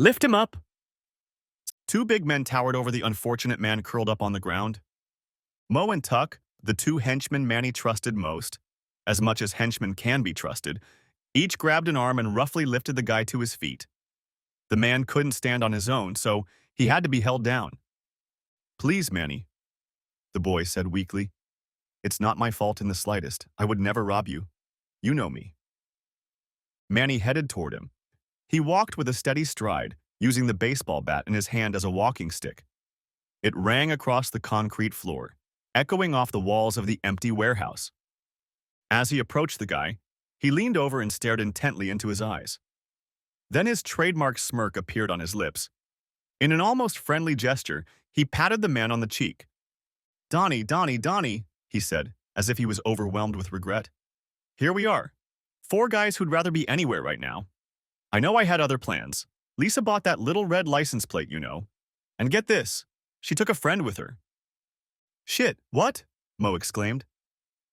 Lift him up! Two big men towered over the unfortunate man curled up on the ground. Mo and Tuck, the two henchmen Manny trusted most, as much as henchmen can be trusted, each grabbed an arm and roughly lifted the guy to his feet. The man couldn't stand on his own, so he had to be held down. "Please, Manny," the boy said weakly. "It's not my fault in the slightest. I would never rob you. You know me." Manny headed toward him. He walked with a steady stride, using the baseball bat in his hand as a walking stick. It rang across the concrete floor, echoing off the walls of the empty warehouse. As he approached the guy, he leaned over and stared intently into his eyes. Then his trademark smirk appeared on his lips. In an almost friendly gesture, he patted the man on the cheek. Donnie, he said, as if he was overwhelmed with regret. "Here we are. Four guys who'd rather be anywhere right now. I know I had other plans. Lisa bought that little red license plate, you know. And get this, she took a friend with her." "Shit, what?" Mo exclaimed.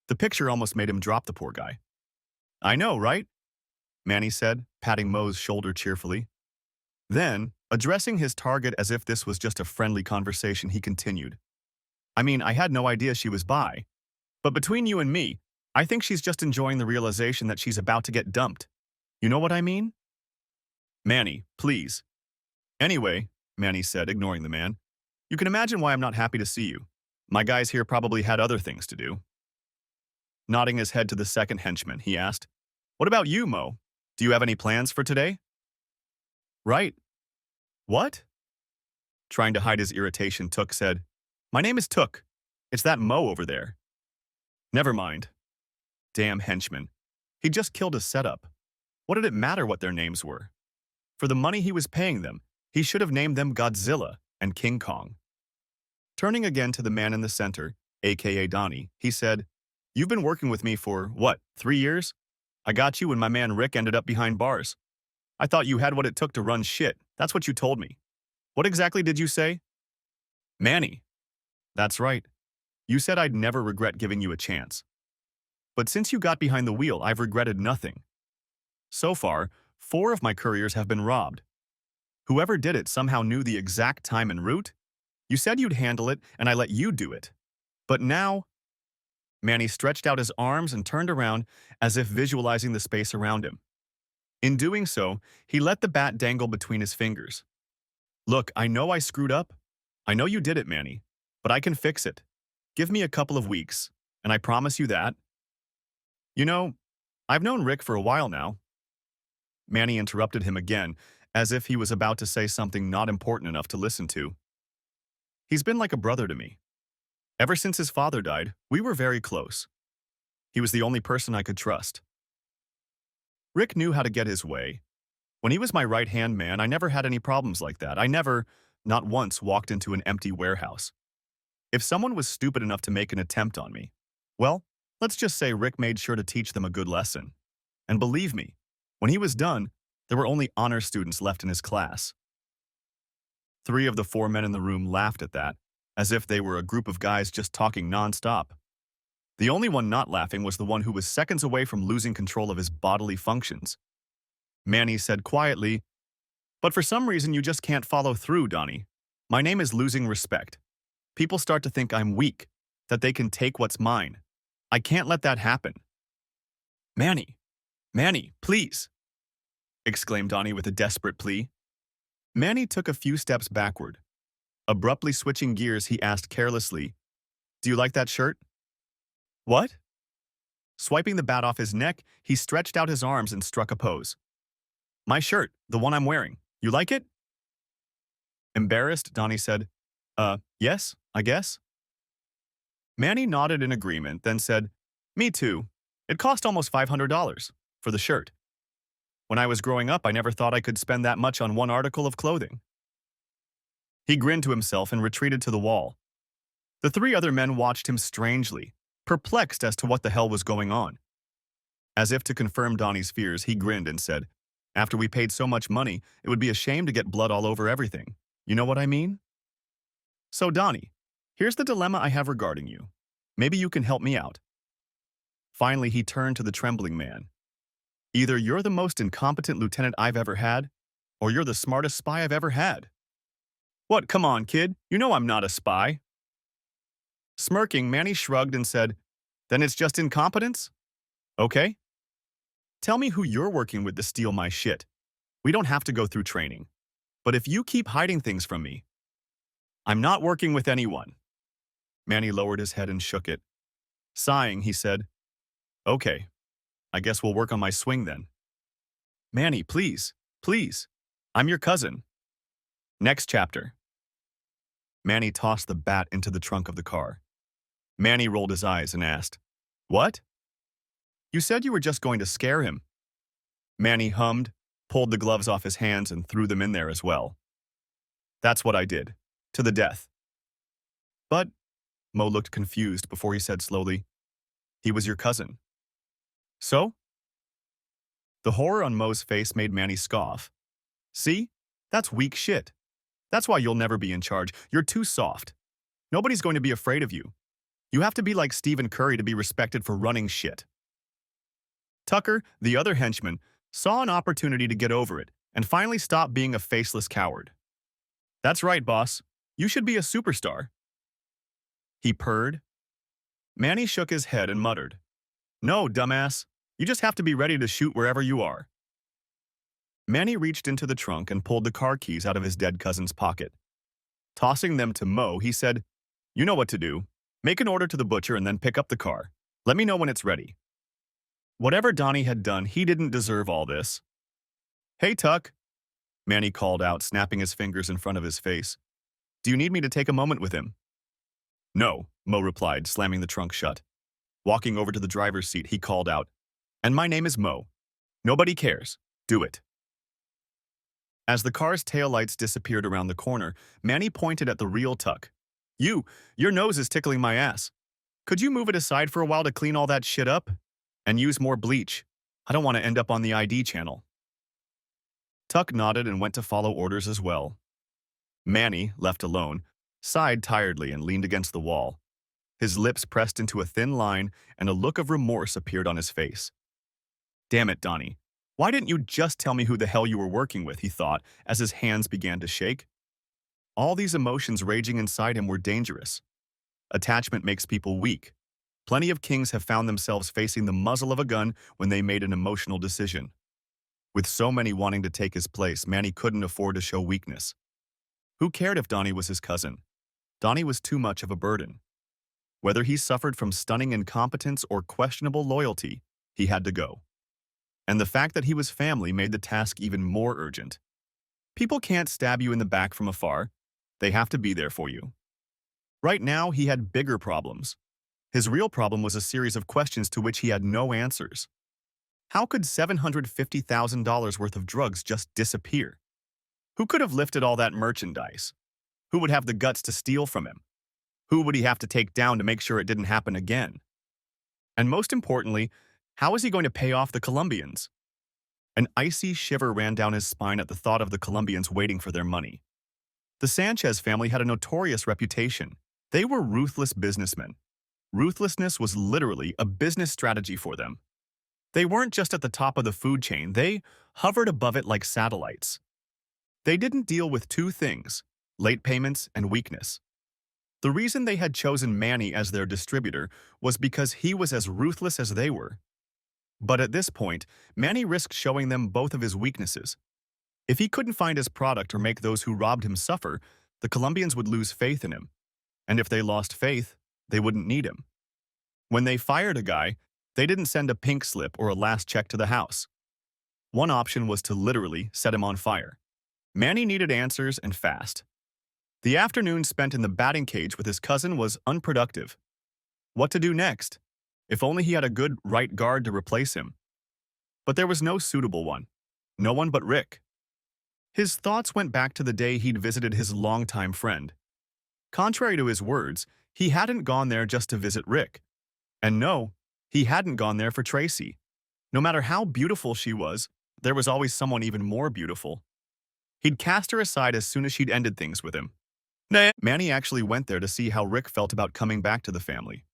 The picture almost made him drop the poor guy. "I know, right?" Manny said, patting Mo's shoulder cheerfully. Then, addressing his target as if this was just a friendly conversation, he continued. "I mean, I had no idea she was bi. But between you and me, I think she's just enjoying the realization that she's about to get dumped. You know what I mean?" "Manny, please." "Anyway," Manny said, ignoring the man, "you can imagine why I'm not happy to see you. My guys here probably had other things to do." Nodding his head to the second henchman, he asked, "What about you, Mo? Do you have any plans for today?" "Right." "What?" Trying to hide his irritation, Took said, "My name is Took. It's that Mo over there." "Never mind." Damn henchman. He just killed his setup. What did it matter what their names were? For the money he was paying them, he should have named them Godzilla and King Kong. Turning again to the man in the center, aka Donnie, he said, "You've been working with me for, what, 3 years? I got you when my man Rick ended up behind bars. I thought you had what it took to run shit. That's what you told me. What exactly did you say?" "Manny." "That's right. You said I'd never regret giving you a chance. But since you got behind the wheel, I've regretted nothing. So far, 4 of my couriers have been robbed. Whoever did it somehow knew the exact time and route. You said you'd handle it, and I let you do it. But now..." Manny stretched out his arms and turned around as if visualizing the space around him. In doing so, he let the bat dangle between his fingers. "Look, I know I screwed up. I know you did it, Manny. But I can fix it. Give me a couple of weeks, and I promise you that." "You know, I've known Rick for a while now." Manny interrupted him again, as if he was about to say something not important enough to listen to. "He's been like a brother to me. Ever since his father died, we were very close. He was the only person I could trust. Rick knew how to get his way. When he was my right-hand man, I never had any problems like that. I never, not once, walked into an empty warehouse. If someone was stupid enough to make an attempt on me, well, let's just say Rick made sure to teach them a good lesson. And believe me, when he was done, there were only honor students left in his class." 3 of the 4 men in the room laughed at that, as if they were a group of guys just talking nonstop. The only one not laughing was the one who was seconds away from losing control of his bodily functions. Manny said quietly, "But for some reason you just can't follow through, Donnie. My name is losing respect. People start to think I'm weak, that they can take what's mine. I can't let that happen." Manny, please," exclaimed Donnie with a desperate plea. Manny took a few steps backward. Abruptly switching gears, he asked carelessly, "Do you like that shirt?" "What?" Swiping the bat off his neck, he stretched out his arms and struck a pose. "My shirt, the one I'm wearing. You like it?" Embarrassed, Donnie said, Yes, I guess." Manny nodded in agreement, then said, "Me too. It cost almost $500 for the shirt. When I was growing up, I never thought I could spend that much on one article of clothing." He grinned to himself and retreated to the wall. The 3 other men watched him strangely, perplexed as to what the hell was going on. As if to confirm Donnie's fears, he grinned and said, "After we paid so much money, it would be a shame to get blood all over everything. You know what I mean? So, Donnie, here's the dilemma I have regarding you. Maybe you can help me out." Finally, he turned to the trembling man. "Either you're the most incompetent lieutenant I've ever had, or you're the smartest spy I've ever had. What, come on, kid, you know I'm not a spy. Smirking, Manny shrugged and said, then it's just incompetence? Okay. Tell me who you're working with to steal my shit. We don't have to go through training. But if you keep hiding things from me, I'm not working with anyone. Manny lowered his head and shook it. Sighing, he said, okay, I guess we'll work on my swing then. Manny, please, please. I'm your cousin. Next chapter. Manny tossed the bat into the trunk of the car. Manny rolled his eyes and asked, what? You said you were just going to scare him. Manny hummed, pulled the gloves off his hands and threw them in there as well. That's what I did. To the death. But, Mo looked confused before he said slowly, he was your cousin. So? The horror on Mo's face made Manny scoff. See? That's weak shit. That's why you'll never be in charge. You're too soft. Nobody's going to be afraid of you. You have to be like Stephen Curry to be respected for running shit. Tucker, the other henchman, saw an opportunity to get over it and finally stop being a faceless coward. That's right, boss. You should be a superstar. He purred. Manny shook his head and muttered, no, dumbass. You just have to be ready to shoot wherever you are. Manny reached into the trunk and pulled the car keys out of his dead cousin's pocket. Tossing them to Mo, he said, you know what to do. Make an order to the butcher and then pick up the car. Let me know when it's ready. Whatever Donnie had done, he didn't deserve all this. Hey, Tuck, Manny called out, snapping his fingers in front of his face. Do you need me to take a moment with him? No, Mo replied, slamming the trunk shut. Walking over to the driver's seat, he called out, and my name is Mo. Nobody cares. Do it. As the car's taillights disappeared around the corner, Manny pointed at the real Tuck. Your nose is tickling my ass. Could you move it aside for a while to clean all that shit up? And use more bleach. I don't want to end up on the ID channel. Tuck nodded and went to follow orders as well. Manny, left alone, sighed tiredly and leaned against the wall. His lips pressed into a thin line and a look of remorse appeared on his face. Damn it, Donnie. Why didn't you just tell me who the hell you were working with, he thought, as his hands began to shake. All these emotions raging inside him were dangerous. Attachment makes people weak. Plenty of kings have found themselves facing the muzzle of a gun when they made an emotional decision. With so many wanting to take his place, Manny couldn't afford to show weakness. Who cared if Donnie was his cousin? Donnie was too much of a burden. Whether he suffered from stunning incompetence or questionable loyalty, he had to go. And the fact that he was family made the task even more urgent. People can't stab you in the back from afar. They have to be there for you. Right now, he had bigger problems. His real problem was a series of questions to which he had no answers. How could $750,000 worth of drugs just disappear? Who could have lifted all that merchandise? Who would have the guts to steal from him? Who would he have to take down to make sure it didn't happen again? And most importantly, how is he going to pay off the Colombians? An icy shiver ran down his spine at the thought of the Colombians waiting for their money. The Sanchez family had a notorious reputation. They were ruthless businessmen. Ruthlessness was literally a business strategy for them. They weren't just at the top of the food chain, they hovered above it like satellites. They didn't deal with two things, late payments and weakness. The reason they had chosen Manny as their distributor was because he was as ruthless as they were. But at this point, Manny risked showing them both of his weaknesses. If he couldn't find his product or make those who robbed him suffer, the Colombians would lose faith in him. And if they lost faith, they wouldn't need him. When they fired a guy, they didn't send a pink slip or a last check to the house. One option was to literally set him on fire. Manny needed answers and fast. The afternoon spent in the batting cage with his cousin was unproductive. What to do next? If only he had a good right guard to replace him. But there was no suitable one. No one but Rick. His thoughts went back to the day he'd visited his longtime friend. Contrary to his words, he hadn't gone there just to visit Rick. And no, he hadn't gone there for Tracy. No matter how beautiful she was, there was always someone even more beautiful. He'd cast her aside as soon as she'd ended things with him. Manny actually went there to see how Rick felt about coming back to the family.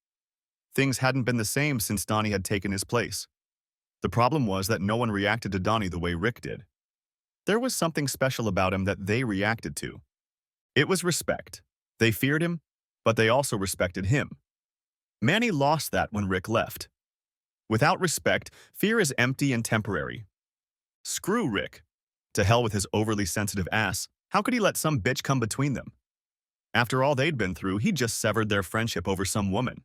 Things hadn't been the same since Donnie had taken his place. The problem was that no one reacted to Donnie the way Rick did. There was something special about him that they reacted to. It was respect. They feared him, but they also respected him. Manny lost that when Rick left. Without respect, fear is empty and temporary. Screw Rick. To hell with his overly sensitive ass. How could he let some bitch come between them? After all they'd been through, he just severed their friendship over some woman.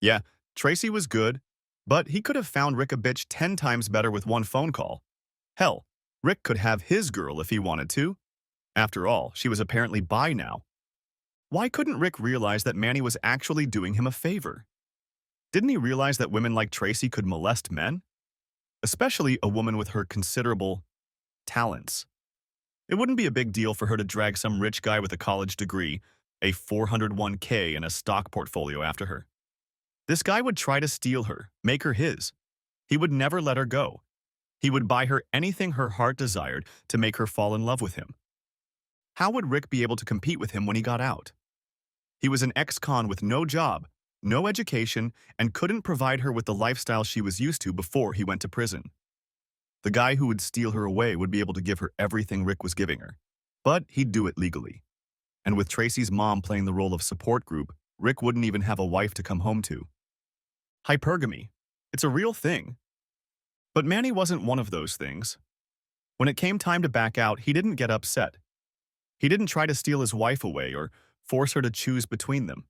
Yeah, Tracy was good, but he could have found Rick a bitch 10 times better with one phone call. Hell, Rick could have his girl if he wanted to. After all, she was apparently bi now. Why couldn't Rick realize that Manny was actually doing him a favor? Didn't he realize that women like Tracy could molest men? Especially a woman with her considerable talents. It wouldn't be a big deal for her to drag some rich guy with a college degree, a 401k, and a stock portfolio after her. This guy would try to steal her, make her his. He would never let her go. He would buy her anything her heart desired to make her fall in love with him. How would Rick be able to compete with him when he got out? He was an ex-con with no job, no education, and couldn't provide her with the lifestyle she was used to before he went to prison. The guy who would steal her away would be able to give her everything Rick was giving her. But he'd do it legally. And with Tracy's mom playing the role of support group, Rick wouldn't even have a wife to come home to. Hypergamy. It's a real thing. But Manny wasn't one of those things. When it came time to back out, he didn't get upset. He didn't try to steal his wife away or force her to choose between them.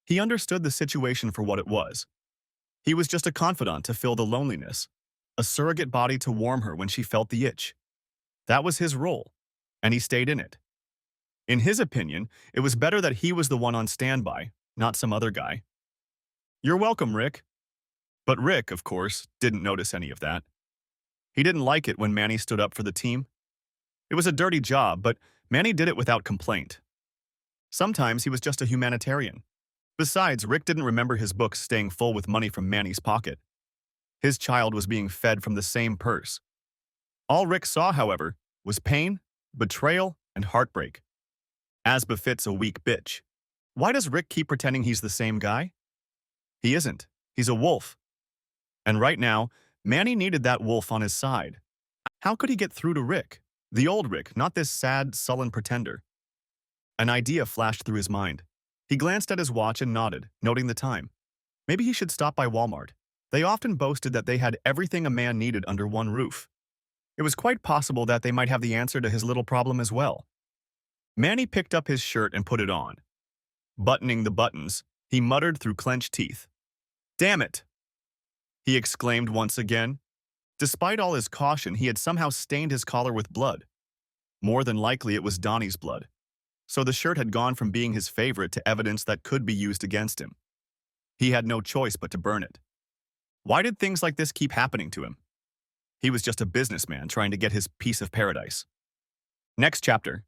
He understood the situation for what it was. He was just a confidant to fill the loneliness, a surrogate body to warm her when she felt the itch. That was his role, and he stayed in it. In his opinion, it was better that he was the one on standby, not some other guy. You're welcome, Rick. But Rick, of course, didn't notice any of that. He didn't like it when Manny stood up for the team. It was a dirty job, but Manny did it without complaint. Sometimes he was just a humanitarian. Besides, Rick didn't remember his books staying full with money from Manny's pocket. His child was being fed from the same purse. All Rick saw, however, was pain, betrayal, and heartbreak. As befits a weak bitch. Why does Rick keep pretending he's the same guy? He isn't. He's a wolf. And right now, Manny needed that wolf on his side. How could he get through to Rick? The old Rick, not this sad, sullen pretender. An idea flashed through his mind. He glanced at his watch and nodded, noting the time. Maybe he should stop by Walmart. They often boasted that they had everything a man needed under one roof. It was quite possible that they might have the answer to his little problem as well. Manny picked up his shirt and put it on. Buttoning the buttons, he muttered through clenched teeth. "Damn it!" he exclaimed once again. Despite all his caution, he had somehow stained his collar with blood. More than likely it was Donnie's blood. So the shirt had gone from being his favorite to evidence that could be used against him. He had no choice but to burn it. Why did things like this keep happening to him? He was just a businessman trying to get his piece of paradise. Next chapter.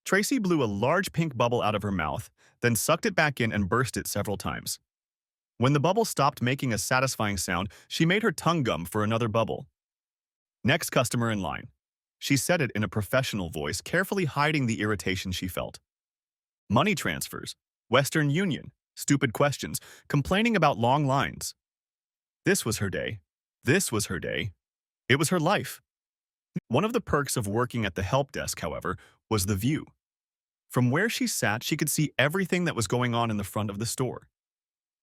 Tracy blew a large pink bubble out of her mouth, then sucked it back in and burst it several times. When the bubble stopped making a satisfying sound, she made her tongue gum for another bubble. Next customer in line. She said it in a professional voice, carefully hiding the irritation she felt. Money transfers, Western Union, stupid questions, complaining about long lines. This was her day. This was her day. It was her life. One of the perks of working at the help desk, however, was the view. From where she sat, she could see everything that was going on in the front of the store.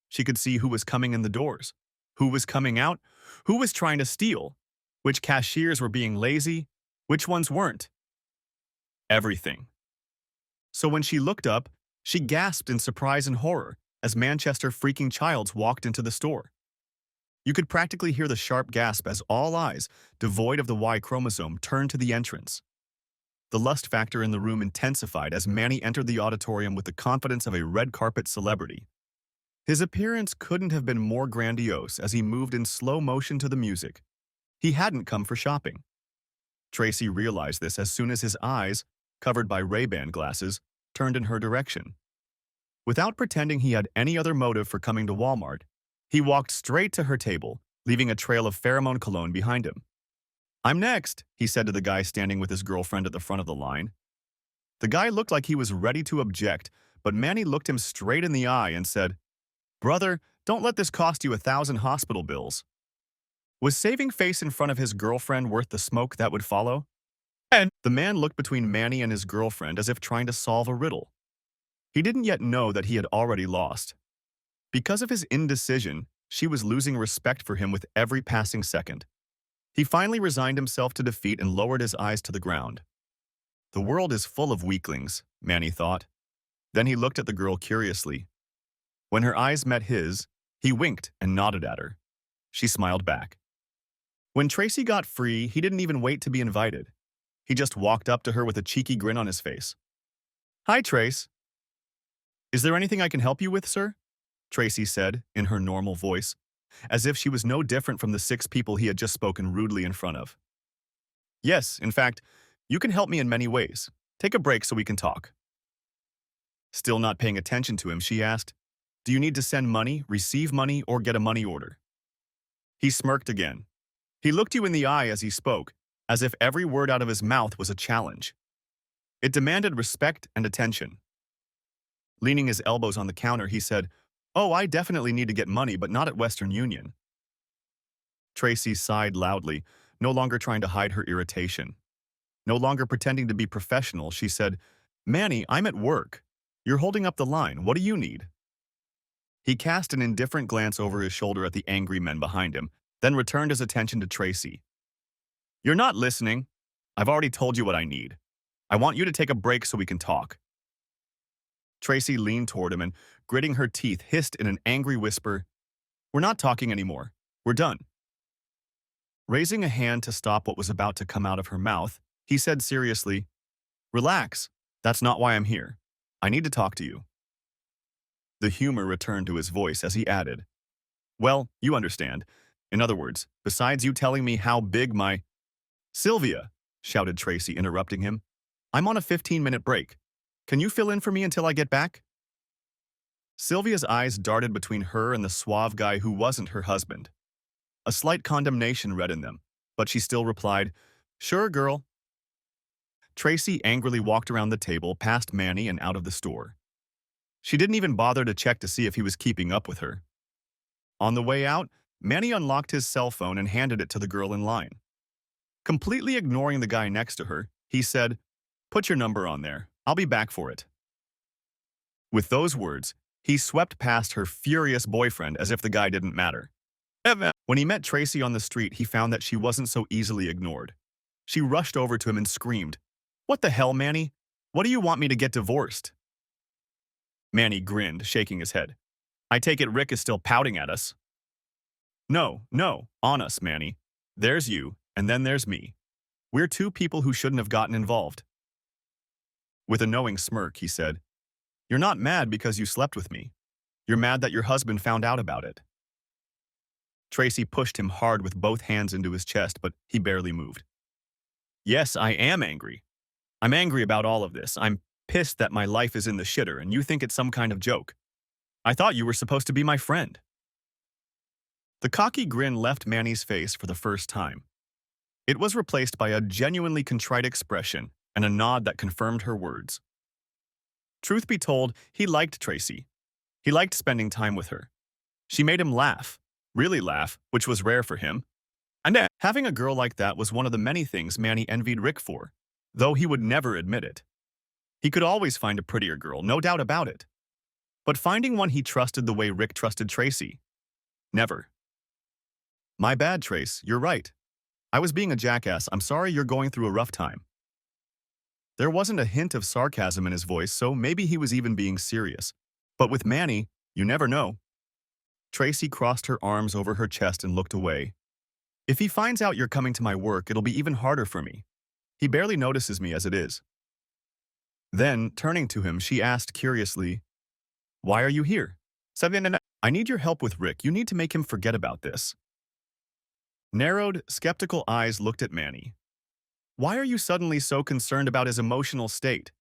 She could see who was coming in the doors, who was coming out, who was trying to steal, which cashiers were being lazy, which ones weren't. Everything. So when she looked up, she gasped in surprise and horror as Manchester freaking Childs walked into the store. You could practically hear the sharp gasp as all eyes, devoid of the Y chromosome, turned to the entrance. The lust factor in the room intensified as Manny entered the auditorium with the confidence of a red carpet celebrity. His appearance couldn't have been more grandiose as he moved in slow motion to the music. He hadn't come for shopping. Tracy realized this as soon as his eyes, covered by Ray-Ban glasses, turned in her direction. Without pretending he had any other motive for coming to Walmart, he walked straight to her table, leaving a trail of pheromone cologne behind him. "I'm next," he said to the guy standing with his girlfriend at the front of the line. The guy looked like he was ready to object, but Manny looked him straight in the eye and said, "Brother, don't let this cost you 1,000 hospital bills." Was saving face in front of his girlfriend worth the smoke that would follow? The man looked between Manny and his girlfriend as if trying to solve a riddle. He didn't yet know that he had already lost. Because of his indecision, she was losing respect for him with every passing second. He finally resigned himself to defeat and lowered his eyes to the ground. The world is full of weaklings, Manny thought. Then he looked at the girl curiously. When her eyes met his, he winked and nodded at her. She smiled back. When Tracy got free, he didn't even wait to be invited. He just walked up to her with a cheeky grin on his face. "Hi, Trace. Is there anything I can help you with, sir?" Tracy said, in her normal voice, as if she was no different from the 6 people he had just spoken rudely in front of. "Yes, in fact, you can help me in many ways. Take a break so we can talk." Still not paying attention to him, she asked, "Do you need to send money, receive money, or get a money order?" He smirked again. He looked you in the eye as he spoke, as if every word out of his mouth was a challenge. It demanded respect and attention. Leaning his elbows on the counter, he said, "Oh, I definitely need to get money, but not at Western Union." Tracy sighed loudly, no longer trying to hide her irritation. No longer pretending to be professional, she said, "Manny, I'm at work. You're holding up the line. What do you need?" He cast an indifferent glance over his shoulder at the angry men behind him, then returned his attention to Tracy. "You're not listening. I've already told you what I need. I want you to take a break so we can talk." Tracy leaned toward him and, gritting her teeth, hissed in an angry whisper, "We're not talking anymore. We're done." Raising a hand to stop what was about to come out of her mouth, he said seriously, "Relax. That's not why I'm here. I need to talk to you." The humor returned to his voice as he added, "Well, you understand. In other words, besides you telling me how big my—" "Sylvia!" shouted Tracy, interrupting him. "I'm on a 15-minute break. Can you fill in for me until I get back?" Sylvia's eyes darted between her and the suave guy who wasn't her husband. A slight condemnation read in them, but she still replied, "Sure, girl." Tracy angrily walked around the table, past Manny and out of the store. She didn't even bother to check to see if he was keeping up with her. On the way out, Manny unlocked his cell phone and handed it to the girl in line. Completely ignoring the guy next to her, he said, "Put your number on there. I'll be back for it." With those words, he swept past her furious boyfriend as if the guy didn't matter. When he met Tracy on the street, he found that she wasn't so easily ignored. She rushed over to him and screamed, "What the hell, Manny? What do you want me to get divorced?" Manny grinned, shaking his head. "I take it Rick is still pouting at us." No, on us, Manny. There's you, and then there's me. We're 2 people who shouldn't have gotten involved." With a knowing smirk, he said, "You're not mad because you slept with me. You're mad that your husband found out about it." Tracy pushed him hard with both hands into his chest, but he barely moved. "Yes, I am angry. I'm angry about all of this. I'm pissed that my life is in the shitter and you think it's some kind of joke. I thought you were supposed to be my friend." The cocky grin left Manny's face for the first time. It was replaced by a genuinely contrite expression and a nod that confirmed her words. Truth be told, he liked Tracy. He liked spending time with her. She made him laugh, really laugh, which was rare for him. And having a girl like that was one of the many things Manny envied Rick for, though he would never admit it. He could always find a prettier girl, no doubt about it. But finding one he trusted the way Rick trusted Tracy? Never. "My bad, Trace, you're right. I was being a jackass. I'm sorry you're going through a rough time." There wasn't a hint of sarcasm in his voice, so maybe he was even being serious. But with Manny, you never know. Tracy crossed her arms over her chest and looked away. "If he finds out you're coming to my work, it'll be even harder for me. He barely notices me as it is." Then, turning to him, she asked curiously, "Why are you here?" "I need your help with Rick. You need to make him forget about this." Narrowed, skeptical eyes looked at Manny. "Why are you suddenly so concerned about his emotional state?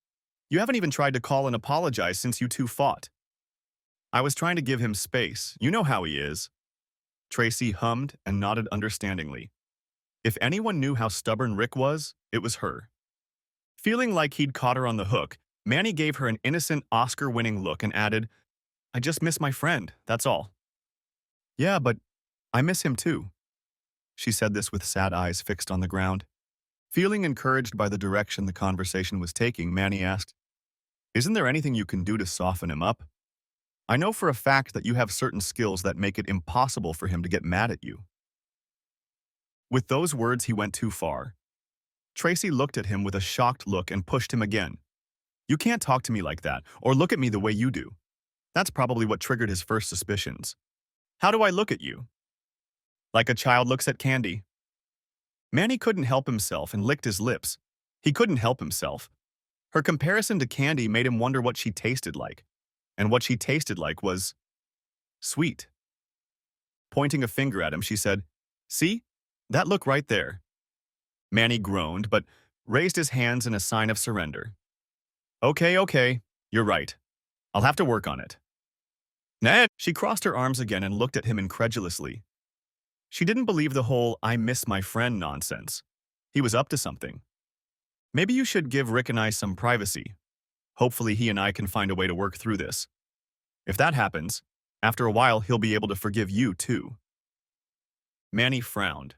You haven't even tried to call and apologize since you 2 fought." "I was trying to give him space. You know how he is." Tracy hummed and nodded understandingly. If anyone knew how stubborn Rick was, it was her. Feeling like he'd caught her on the hook, Manny gave her an innocent Oscar-winning look and added, "I just miss my friend, that's all." "Yeah, but I miss him too." She said this with sad eyes fixed on the ground. Feeling encouraged by the direction the conversation was taking, Manny asked, "Isn't there anything you can do to soften him up? I know for a fact that you have certain skills that make it impossible for him to get mad at you." With those words, he went too far. Tracy looked at him with a shocked look and pushed him again. "You can't talk to me like that, or look at me the way you do." That's probably what triggered his first suspicions. "How do I look at you?" "Like a child looks at candy." Manny couldn't help himself and licked his lips. He couldn't help himself. Her comparison to candy made him wonder what she tasted like. And what she tasted like was sweet. Pointing a finger at him, she said, "See? That look right there." Manny groaned, but raised his hands in a sign of surrender. "Okay, okay, you're right. I'll have to work on it." "Ned!" She crossed her arms again and looked at him incredulously. She didn't believe the whole "I miss my friend" nonsense. He was up to something. "Maybe you should give Rick and I some privacy. Hopefully he and I can find a way to work through this. If that happens, after a while he'll be able to forgive you too." Manny frowned.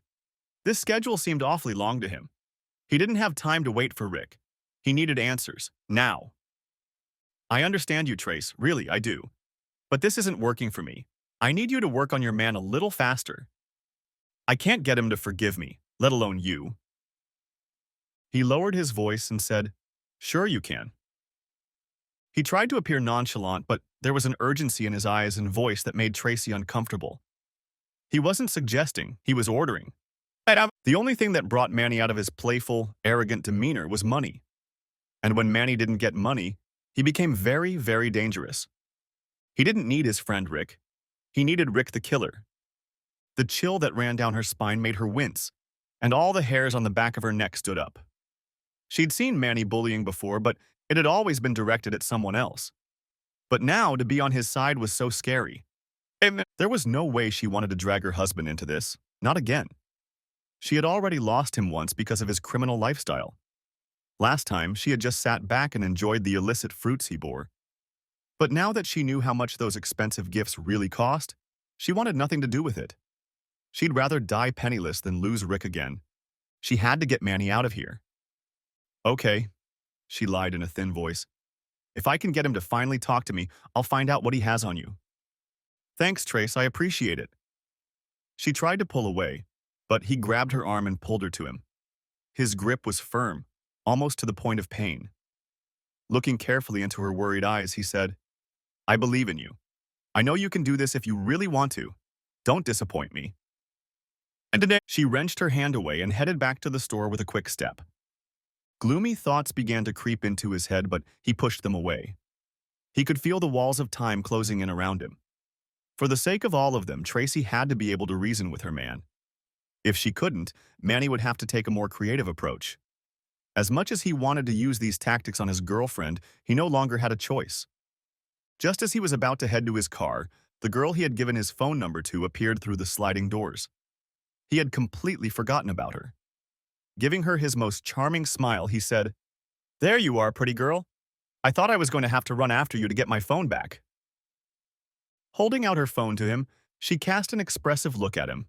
This schedule seemed awfully long to him. He didn't have time to wait for Rick. He needed answers, now. "I understand you, Trace, really, I do. But this isn't working for me. I need you to work on your man a little faster. I can't get him to forgive me, let alone you." He lowered his voice and said, "Sure you can." He tried to appear nonchalant, but there was an urgency in his eyes and voice that made Tracy uncomfortable. He wasn't suggesting, he was ordering. The only thing that brought Manny out of his playful, arrogant demeanor was money. And when Manny didn't get money, he became very, very dangerous. He didn't need his friend Rick. He needed Rick the killer. The chill that ran down her spine made her wince, and all the hairs on the back of her neck stood up. She'd seen Manny bullying before, but it had always been directed at someone else. But now, to be on his side was so scary. There was no way she wanted to drag her husband into this, not again. She had already lost him once because of his criminal lifestyle. Last time, she had just sat back and enjoyed the illicit fruits he bore. But now that she knew how much those expensive gifts really cost, she wanted nothing to do with it. She'd rather die penniless than lose Rick again. She had to get Manny out of here. "Okay," she lied in a thin voice. "If I can get him to finally talk to me, I'll find out what he has on you." "Thanks, Trace, I appreciate it." She tried to pull away, but he grabbed her arm and pulled her to him. His grip was firm, almost to the point of pain. Looking carefully into her worried eyes, he said, "I believe in you. I know you can do this if you really want to. Don't disappoint me." And today, she wrenched her hand away and headed back to the store with a quick step. Gloomy thoughts began to creep into his head, but he pushed them away. He could feel the walls of time closing in around him. For the sake of all of them, Tracy had to be able to reason with her man. If she couldn't, Manny would have to take a more creative approach. As much as he wanted to use these tactics on his girlfriend, he no longer had a choice. Just as he was about to head to his car, the girl he had given his phone number to appeared through the sliding doors. He had completely forgotten about her. Giving her his most charming smile, he said, "There you are, pretty girl. I thought I was going to have to run after you to get my phone back." Holding out her phone to him, she cast an expressive look at him.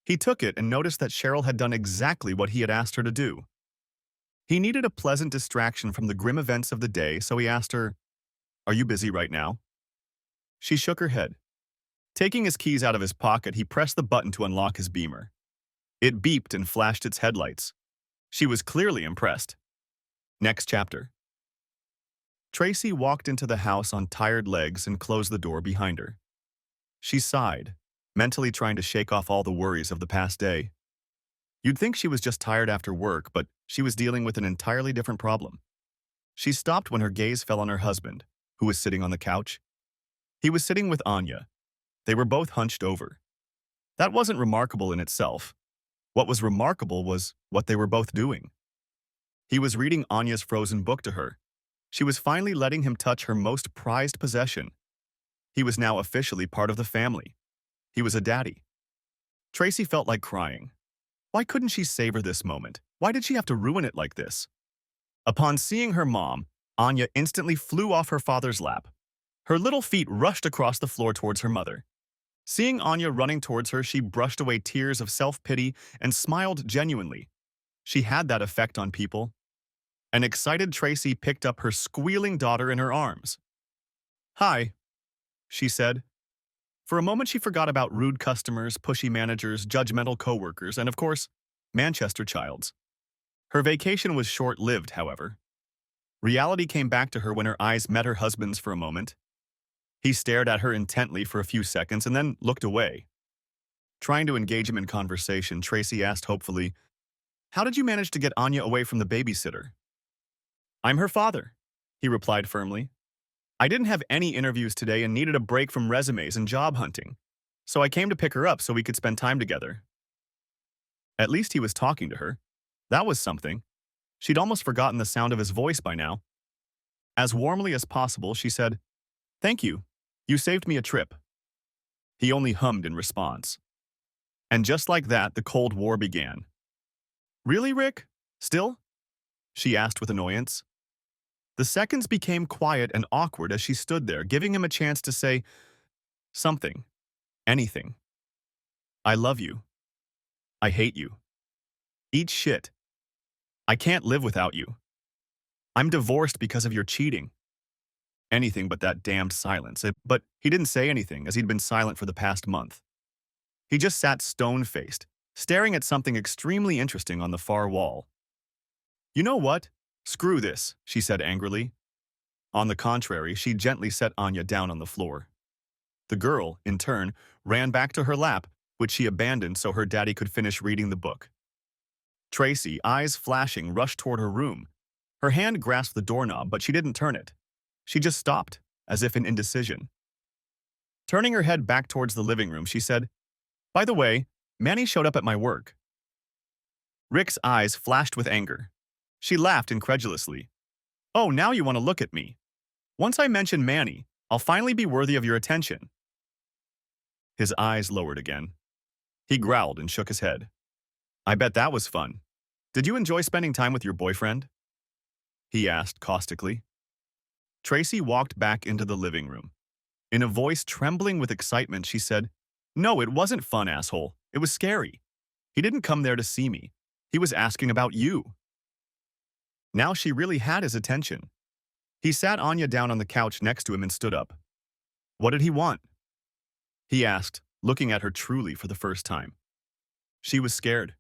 He took it and noticed that Cheryl had done exactly what he had asked her to do. He needed a pleasant distraction from the grim events of the day, so he asked her, "Are you busy right now?" She shook her head. Taking his keys out of his pocket, he pressed the button to unlock his Beamer. It beeped and flashed its headlights. She was clearly impressed. Next chapter. Tracy walked into the house on tired legs and closed the door behind her. She sighed, mentally trying to shake off all the worries of the past day. You'd think she was just tired after work, but she was dealing with an entirely different problem. She stopped when her gaze fell on her husband, who was sitting on the couch. He was sitting with Anya. They were both hunched over. That wasn't remarkable in itself. What was remarkable was what they were both doing. He was reading Anya's frozen book to her. She was finally letting him touch her most prized possession. He was now officially part of the family. He was a daddy. Tracy felt like crying. Why couldn't she savor this moment? Why did she have to ruin it like this? Upon seeing her mom, Anya instantly flew off her father's lap. Her little feet rushed across the floor towards her mother. Seeing Anya running towards her, she brushed away tears of self-pity and smiled genuinely. She had that effect on people. An excited Tracy picked up her squealing daughter in her arms. "Hi," she said. For a moment, she forgot about rude customers, pushy managers, judgmental coworkers, and of course, Manchester Childs. Her vacation was short-lived, however. Reality came back to her when her eyes met her husband's for a moment. He stared at her intently for a few seconds and then looked away. Trying to engage him in conversation, Tracy asked hopefully, "How did you manage to get Anya away from the babysitter?" "I'm her father," he replied firmly. "I didn't have any interviews today and needed a break from resumes and job hunting. So I came to pick her up so we could spend time together." At least he was talking to her. That was something. She'd almost forgotten the sound of his voice by now. As warmly as possible, she said, "Thank you. You saved me a trip." He only hummed in response. And just like that, the Cold War began. "Really, Rick? Still?" she asked with annoyance. The seconds became quiet and awkward as she stood there, giving him a chance to say something, anything. "I love you. I hate you. Eat shit. I can't live without you. I'm divorced because of your cheating." Anything but that damned silence. But he didn't say anything, as he'd been silent for the past month. He just sat stone-faced, staring at something extremely interesting on the far wall. "You know what? Screw this," she said angrily. On the contrary, she gently set Anya down on the floor. The girl, in turn, ran back to her lap, which she abandoned so her daddy could finish reading the book. Tracy, eyes flashing, rushed toward her room. Her hand grasped the doorknob, but she didn't turn it. She just stopped, as if in indecision. Turning her head back towards the living room, she said, "By the way, Manny showed up at my work." Rick's eyes flashed with anger. She laughed incredulously. "Oh, now you want to look at me. Once I mention Manny, I'll finally be worthy of your attention." His eyes lowered again. He growled and shook his head. "I bet that was fun. Did you enjoy spending time with your boyfriend?" he asked caustically. Tracy walked back into the living room. In a voice trembling with excitement, she said, "No, it wasn't fun, asshole. It was scary. He didn't come there to see me. He was asking about you." Now she really had his attention. He sat Anya down on the couch next to him and stood up. "What did he want?" he asked, looking at her truly for the first time. She was scared.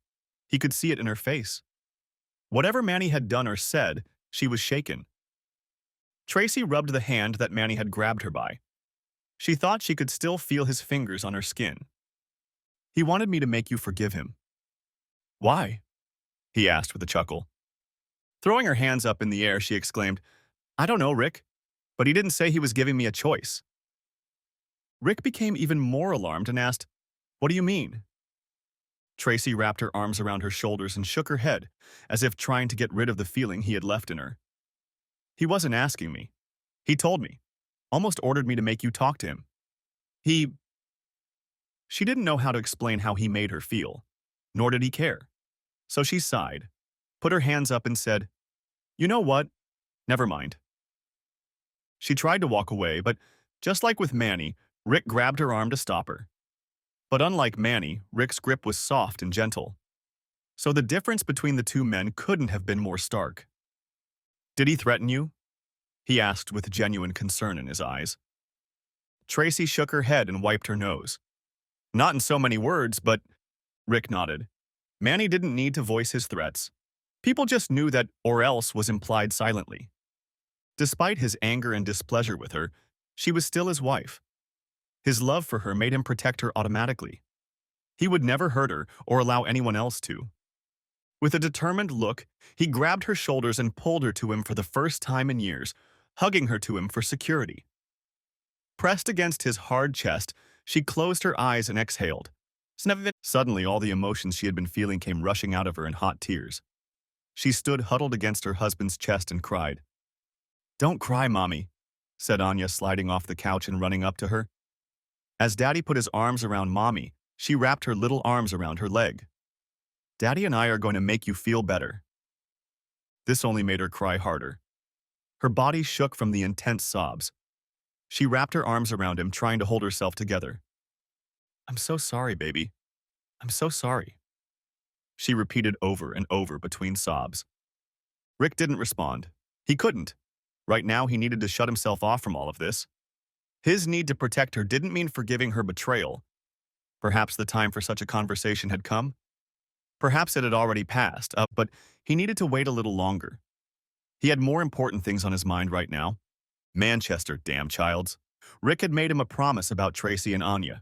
He could see it in her face. Whatever Manny had done or said, she was shaken. Tracy rubbed the hand that Manny had grabbed her by. She thought she could still feel his fingers on her skin. "He wanted me to make you forgive him." "Why?" he asked with a chuckle. Throwing her hands up in the air, she exclaimed, "I don't know, Rick, but he didn't say he was giving me a choice." Rick became even more alarmed and asked, "What do you mean?" Tracy wrapped her arms around her shoulders and shook her head, as if trying to get rid of the feeling he had left in her. "He wasn't asking me. He told me. Almost ordered me to make you talk to him. He—" She didn't know how to explain how he made her feel, nor did he care. So she sighed, put her hands up and said, "You know what? Never mind." She tried to walk away, but just like with Manny, Rick grabbed her arm to stop her. But unlike Manny, Rick's grip was soft and gentle. So the difference between the two men couldn't have been more stark. "Did he threaten you?" he asked with genuine concern in his eyes. Tracy shook her head and wiped her nose. "Not in so many words, but—" Rick nodded. Manny didn't need to voice his threats. People just knew that "or else" was implied silently. Despite his anger and displeasure with her, she was still his wife. His love for her made him protect her automatically. He would never hurt her or allow anyone else to. With a determined look, he grabbed her shoulders and pulled her to him for the first time in years, hugging her to him for security. Pressed against his hard chest, she closed her eyes and exhaled. Suddenly, all the emotions she had been feeling came rushing out of her in hot tears. She stood huddled against her husband's chest and cried. "Don't cry, Mommy," said Anya, sliding off the couch and running up to her. As Daddy put his arms around Mommy, she wrapped her little arms around her leg. "Daddy and I are going to make you feel better." This only made her cry harder. Her body shook from the intense sobs. She wrapped her arms around him, trying to hold herself together. "I'm so sorry, baby. I'm so sorry," she repeated over and over between sobs. Rick didn't respond. He couldn't. Right now, he needed to shut himself off from all of this. His need to protect her didn't mean forgiving her betrayal. Perhaps the time for such a conversation had come. Perhaps it had already passed, but he needed to wait a little longer. He had more important things on his mind right now. Manchester, damn childs. Rick had made him a promise about Tracy and Anya.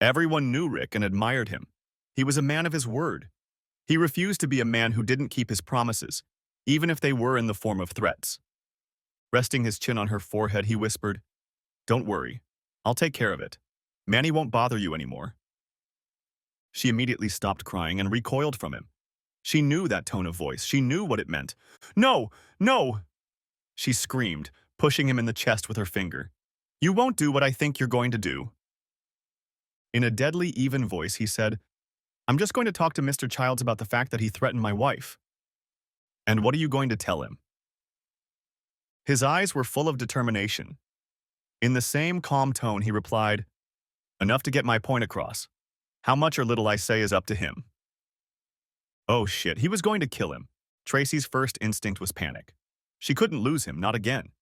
Everyone knew Rick and admired him. He was a man of his word. He refused to be a man who didn't keep his promises, even if they were in the form of threats. Resting his chin on her forehead, he whispered, "Don't worry. I'll take care of it. Manny won't bother you anymore." She immediately stopped crying and recoiled from him. She knew that tone of voice. She knew what it meant. "No! No!" she screamed, pushing him in the chest with her finger. "You won't do what I think you're going to do." In a deadly even voice, he said, "I'm just going to talk to Mr. Childs about the fact that he threatened my wife." "And what are you going to tell him?" His eyes were full of determination. In the same calm tone, he replied, "Enough to get my point across. How much or little I say is up to him." Oh shit, he was going to kill him. Tracy's first instinct was panic. She couldn't lose him, not again.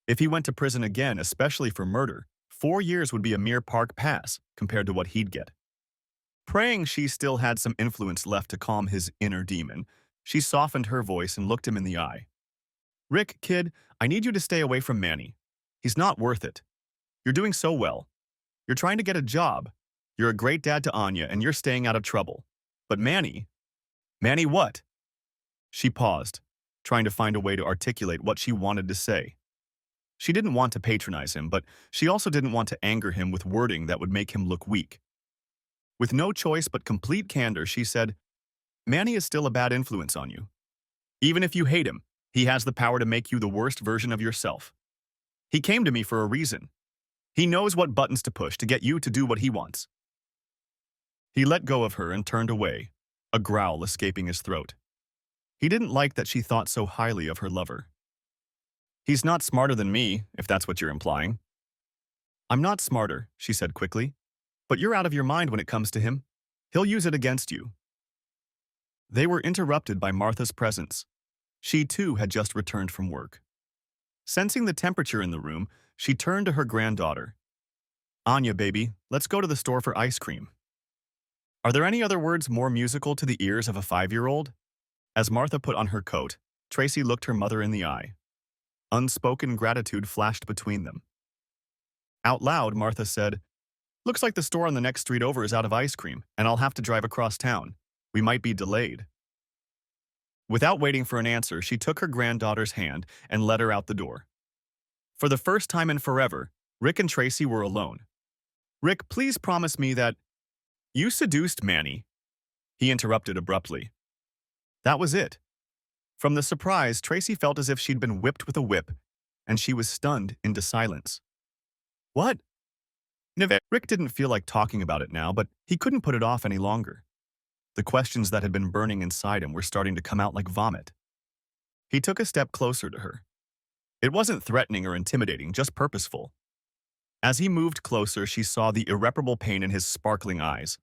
If he went to prison again, especially for murder, 4 years would be a mere park pass compared to what he'd get. Praying she still had some influence left to calm his inner demon, she softened her voice and looked him in the eye. "Rick, kid, I need you to stay away from Manny. He's not worth it. You're doing so well. You're trying to get a job. You're a great dad to Anya, and you're staying out of trouble. But Manny..." "Manny what?" She paused, trying to find a way to articulate what she wanted to say. She didn't want to patronize him, but she also didn't want to anger him with wording that would make him look weak. With no choice but complete candor, she said, "Manny is still a bad influence on you. Even if you hate him, he has the power to make you the worst version of yourself. He came to me for a reason. He knows what buttons to push to get you to do what he wants." He let go of her and turned away, a growl escaping his throat. He didn't like that she thought so highly of her lover. "He's not smarter than me, if that's what you're implying." "I'm not smarter," she said quickly. "But you're out of your mind when it comes to him. He'll use it against you." They were interrupted by Martha's presence. She too had just returned from work. Sensing the temperature in the room, she turned to her granddaughter. "Anya, baby, let's go to the store for ice cream." Are there any other words more musical to the ears of a 5-year-old? As Martha put on her coat, Tracy looked her mother in the eye. Unspoken gratitude flashed between them. Out loud, Martha said, "Looks like the store on the next street over is out of ice cream, and I'll have to drive across town. We might be delayed." Without waiting for an answer, she took her granddaughter's hand and led her out the door. For the first time in forever, Rick and Tracy were alone. "Rick, please promise me that..." "You seduced Manny," he interrupted abruptly. That was it. From the surprise, Tracy felt as if she'd been whipped with a whip, and she was stunned into silence. "What?" Rick didn't feel like talking about it now, but he couldn't put it off any longer. The questions that had been burning inside him were starting to come out like vomit. He took a step closer to her. It wasn't threatening or intimidating, just purposeful. As he moved closer, she saw the irreparable pain in his sparkling eyes.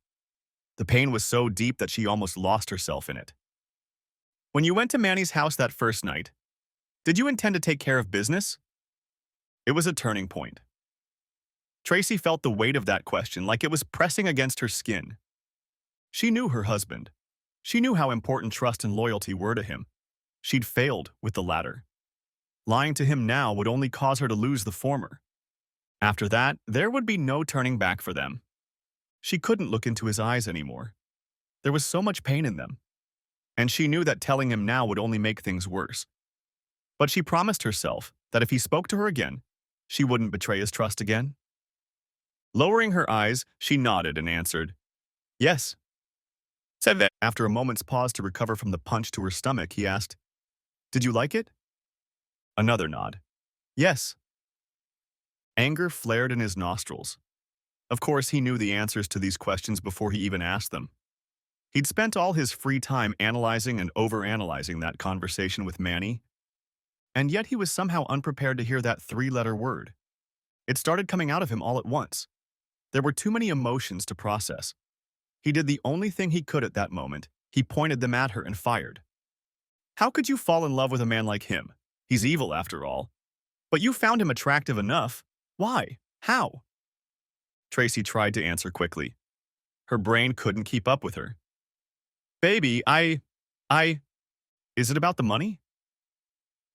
The pain was so deep that she almost lost herself in it. "When you went to Manny's house that first night, did you intend to take care of business?" It was a turning point. Tracy felt the weight of that question like it was pressing against her skin. She knew her husband. She knew how important trust and loyalty were to him. She'd failed with the latter. Lying to him now would only cause her to lose the former. After that, there would be no turning back for them. She couldn't look into his eyes anymore. There was so much pain in them. And she knew that telling him now would only make things worse. But she promised herself that if he spoke to her again, she wouldn't betray his trust again. Lowering her eyes, she nodded and answered, "Yes." Said that after a moment's pause to recover from the punch to her stomach, he asked, "Did you like it?" Another nod. "Yes." Anger flared in his nostrils. Of course, he knew the answers to these questions before he even asked them. He'd spent all his free time analyzing and overanalyzing that conversation with Manny, and yet he was somehow unprepared to hear that 3-letter word. It started coming out of him all at once. There were too many emotions to process. He did the only thing he could at that moment, He pointed them at her and fired. How could you fall in love with a man like him? He's evil after all. But you found him attractive enough. Why? How? Tracy tried to answer quickly. Her brain couldn't keep up with her. Baby, I... Is it about the money?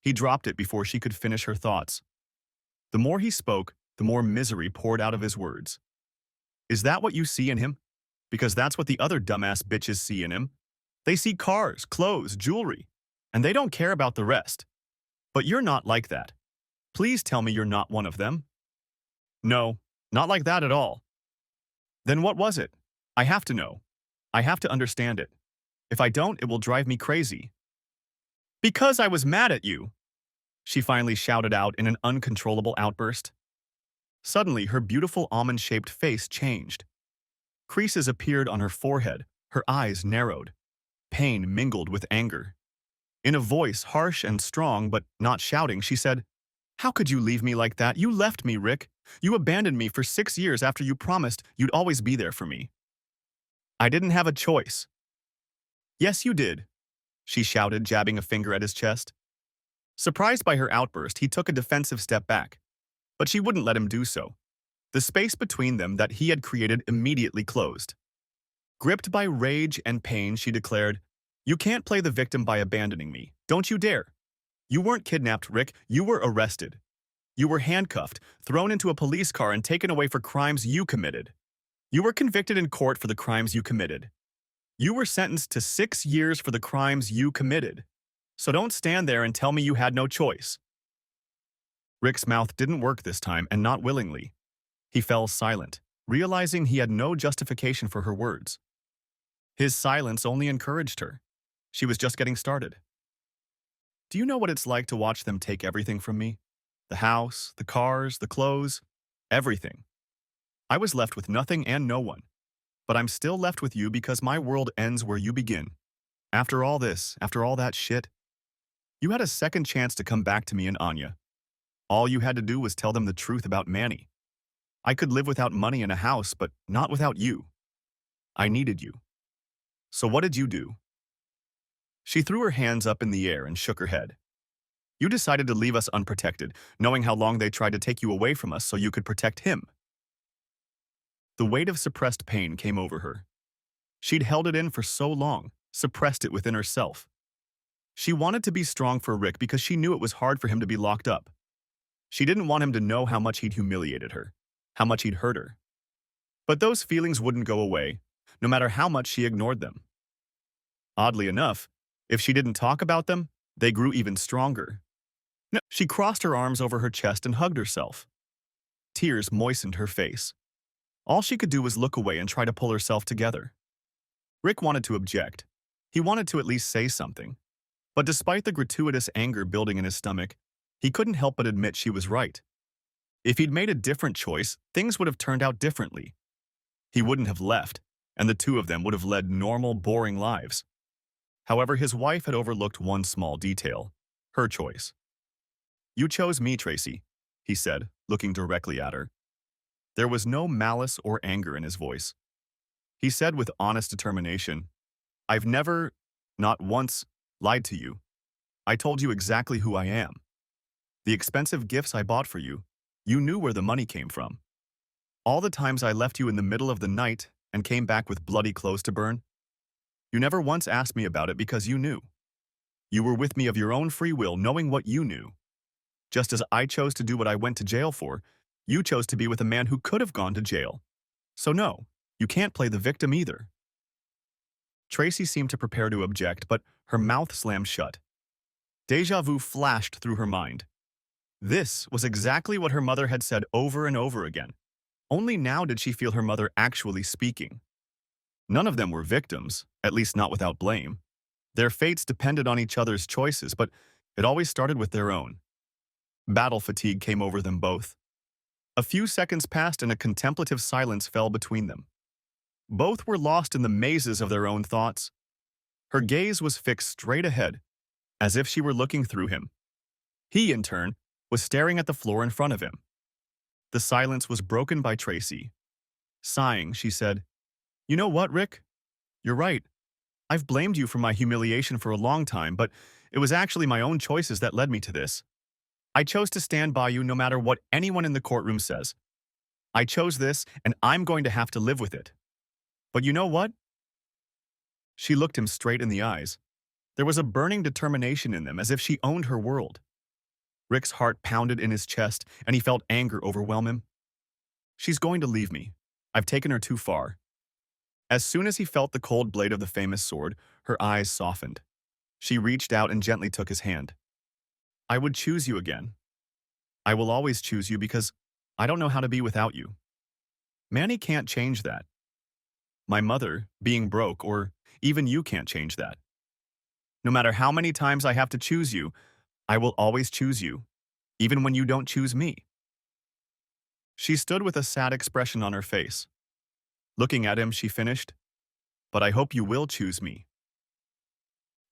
He dropped it before she could finish her thoughts. The more he spoke, the more misery poured out of his words. Is that what you see in him? Because that's what the other dumbass bitches see in him. They see cars, clothes, jewelry, and they don't care about the rest. But you're not like that. Please tell me you're not one of them. No, not like that at all. Then what was it? I have to know. I have to understand it. If I don't, it will drive me crazy. Because I was mad at you, she finally shouted out in an uncontrollable outburst. Suddenly, her beautiful almond-shaped face changed. Creases appeared on her forehead, her eyes narrowed. Pain mingled with anger. In a voice harsh and strong but not shouting, she said, "How could you leave me like that? You left me, Rick. You abandoned me for 6 years after you promised you'd always be there for me. I didn't have a choice." "Yes, you did," she shouted, jabbing a finger at his chest. Surprised by her outburst, he took a defensive step back. But she wouldn't let him do so. The space between them that he had created immediately closed. Gripped by rage and pain, she declared, "You can't play the victim by abandoning me. Don't you dare. You weren't kidnapped, Rick. You were arrested. You were handcuffed, thrown into a police car, and taken away for crimes you committed. You were convicted in court for the crimes you committed. You were sentenced to 6 years for the crimes you committed. So don't stand there and tell me you had no choice." Rick's mouth didn't work this time, and not willingly. He fell silent, realizing he had no justification for her words. His silence only encouraged her. She was just getting started. "Do you know what it's like to watch them take everything from me? The house, the cars, the clothes, everything. I was left with nothing and no one. But I'm still left with you because my world ends where you begin. After all this, after all that shit, you had a second chance to come back to me and Anya. All you had to do was tell them the truth about Manny. I could live without money and a house, but not without you. I needed you. So what did you do?" She threw her hands up in the air and shook her head. "You decided to leave us unprotected, knowing how long they tried to take you away from us so you could protect him." The weight of suppressed pain came over her. She'd held it in for so long, suppressed it within herself. She wanted to be strong for Rick because she knew it was hard for him to be locked up. She didn't want him to know how much he'd humiliated her, how much he'd hurt her. But those feelings wouldn't go away, no matter how much she ignored them. Oddly enough, if she didn't talk about them, they grew even stronger. No, she crossed her arms over her chest and hugged herself. Tears moistened her face. All she could do was look away and try to pull herself together. Rick wanted to object. He wanted to at least say something. But despite the gratuitous anger building in his stomach, he couldn't help but admit she was right. If he'd made a different choice, things would have turned out differently. He wouldn't have left, and the two of them would have led normal, boring lives. However, his wife had overlooked one small detail: her choice. "You chose me, Tracy," he said, looking directly at her. There was no malice or anger in his voice. He said with honest determination, "I've never, not once, lied to you. I told you exactly who I am. The expensive gifts I bought for you, you knew where the money came from. All the times I left you in the middle of the night and came back with bloody clothes to burn, you never once asked me about it because you knew. You were with me of your own free will, knowing what you knew. Just as I chose to do what I went to jail for, you chose to be with a man who could have gone to jail. So no, you can't play the victim either." Tracy seemed to prepare to object, but her mouth slammed shut. Deja vu flashed through her mind. This was exactly what her mother had said over and over again. Only now did she feel her mother actually speaking. None of them were victims, at least not without blame. Their fates depended on each other's choices, but it always started with their own. Battle fatigue came over them both. A few seconds passed and a contemplative silence fell between them. Both were lost in the mazes of their own thoughts. Her gaze was fixed straight ahead, as if she were looking through him. He, in turn, was staring at the floor in front of him. The silence was broken by Tracy. Sighing, she said, "You know what, Rick? You're right. I've blamed you for my humiliation for a long time, but it was actually my own choices that led me to this. I chose to stand by you no matter what anyone in the courtroom says. I chose this, and I'm going to have to live with it. But you know what? She looked him straight in the eyes. There was a burning determination in them, as if she owned her world. Rick's heart pounded in his chest, and he felt anger overwhelm him. She's going to leave me. I've taken her too far. As soon as he felt the cold blade of the famous sword, her eyes softened. She reached out and gently took his hand. I would choose you again. I will always choose you because I don't know how to be without you. Manny can't change that. My mother, being broke, or even you can't change that. No matter how many times I have to choose you, I will always choose you, even when you don't choose me. She stood with a sad expression on her face. Looking at him, she finished, but I hope you will choose me.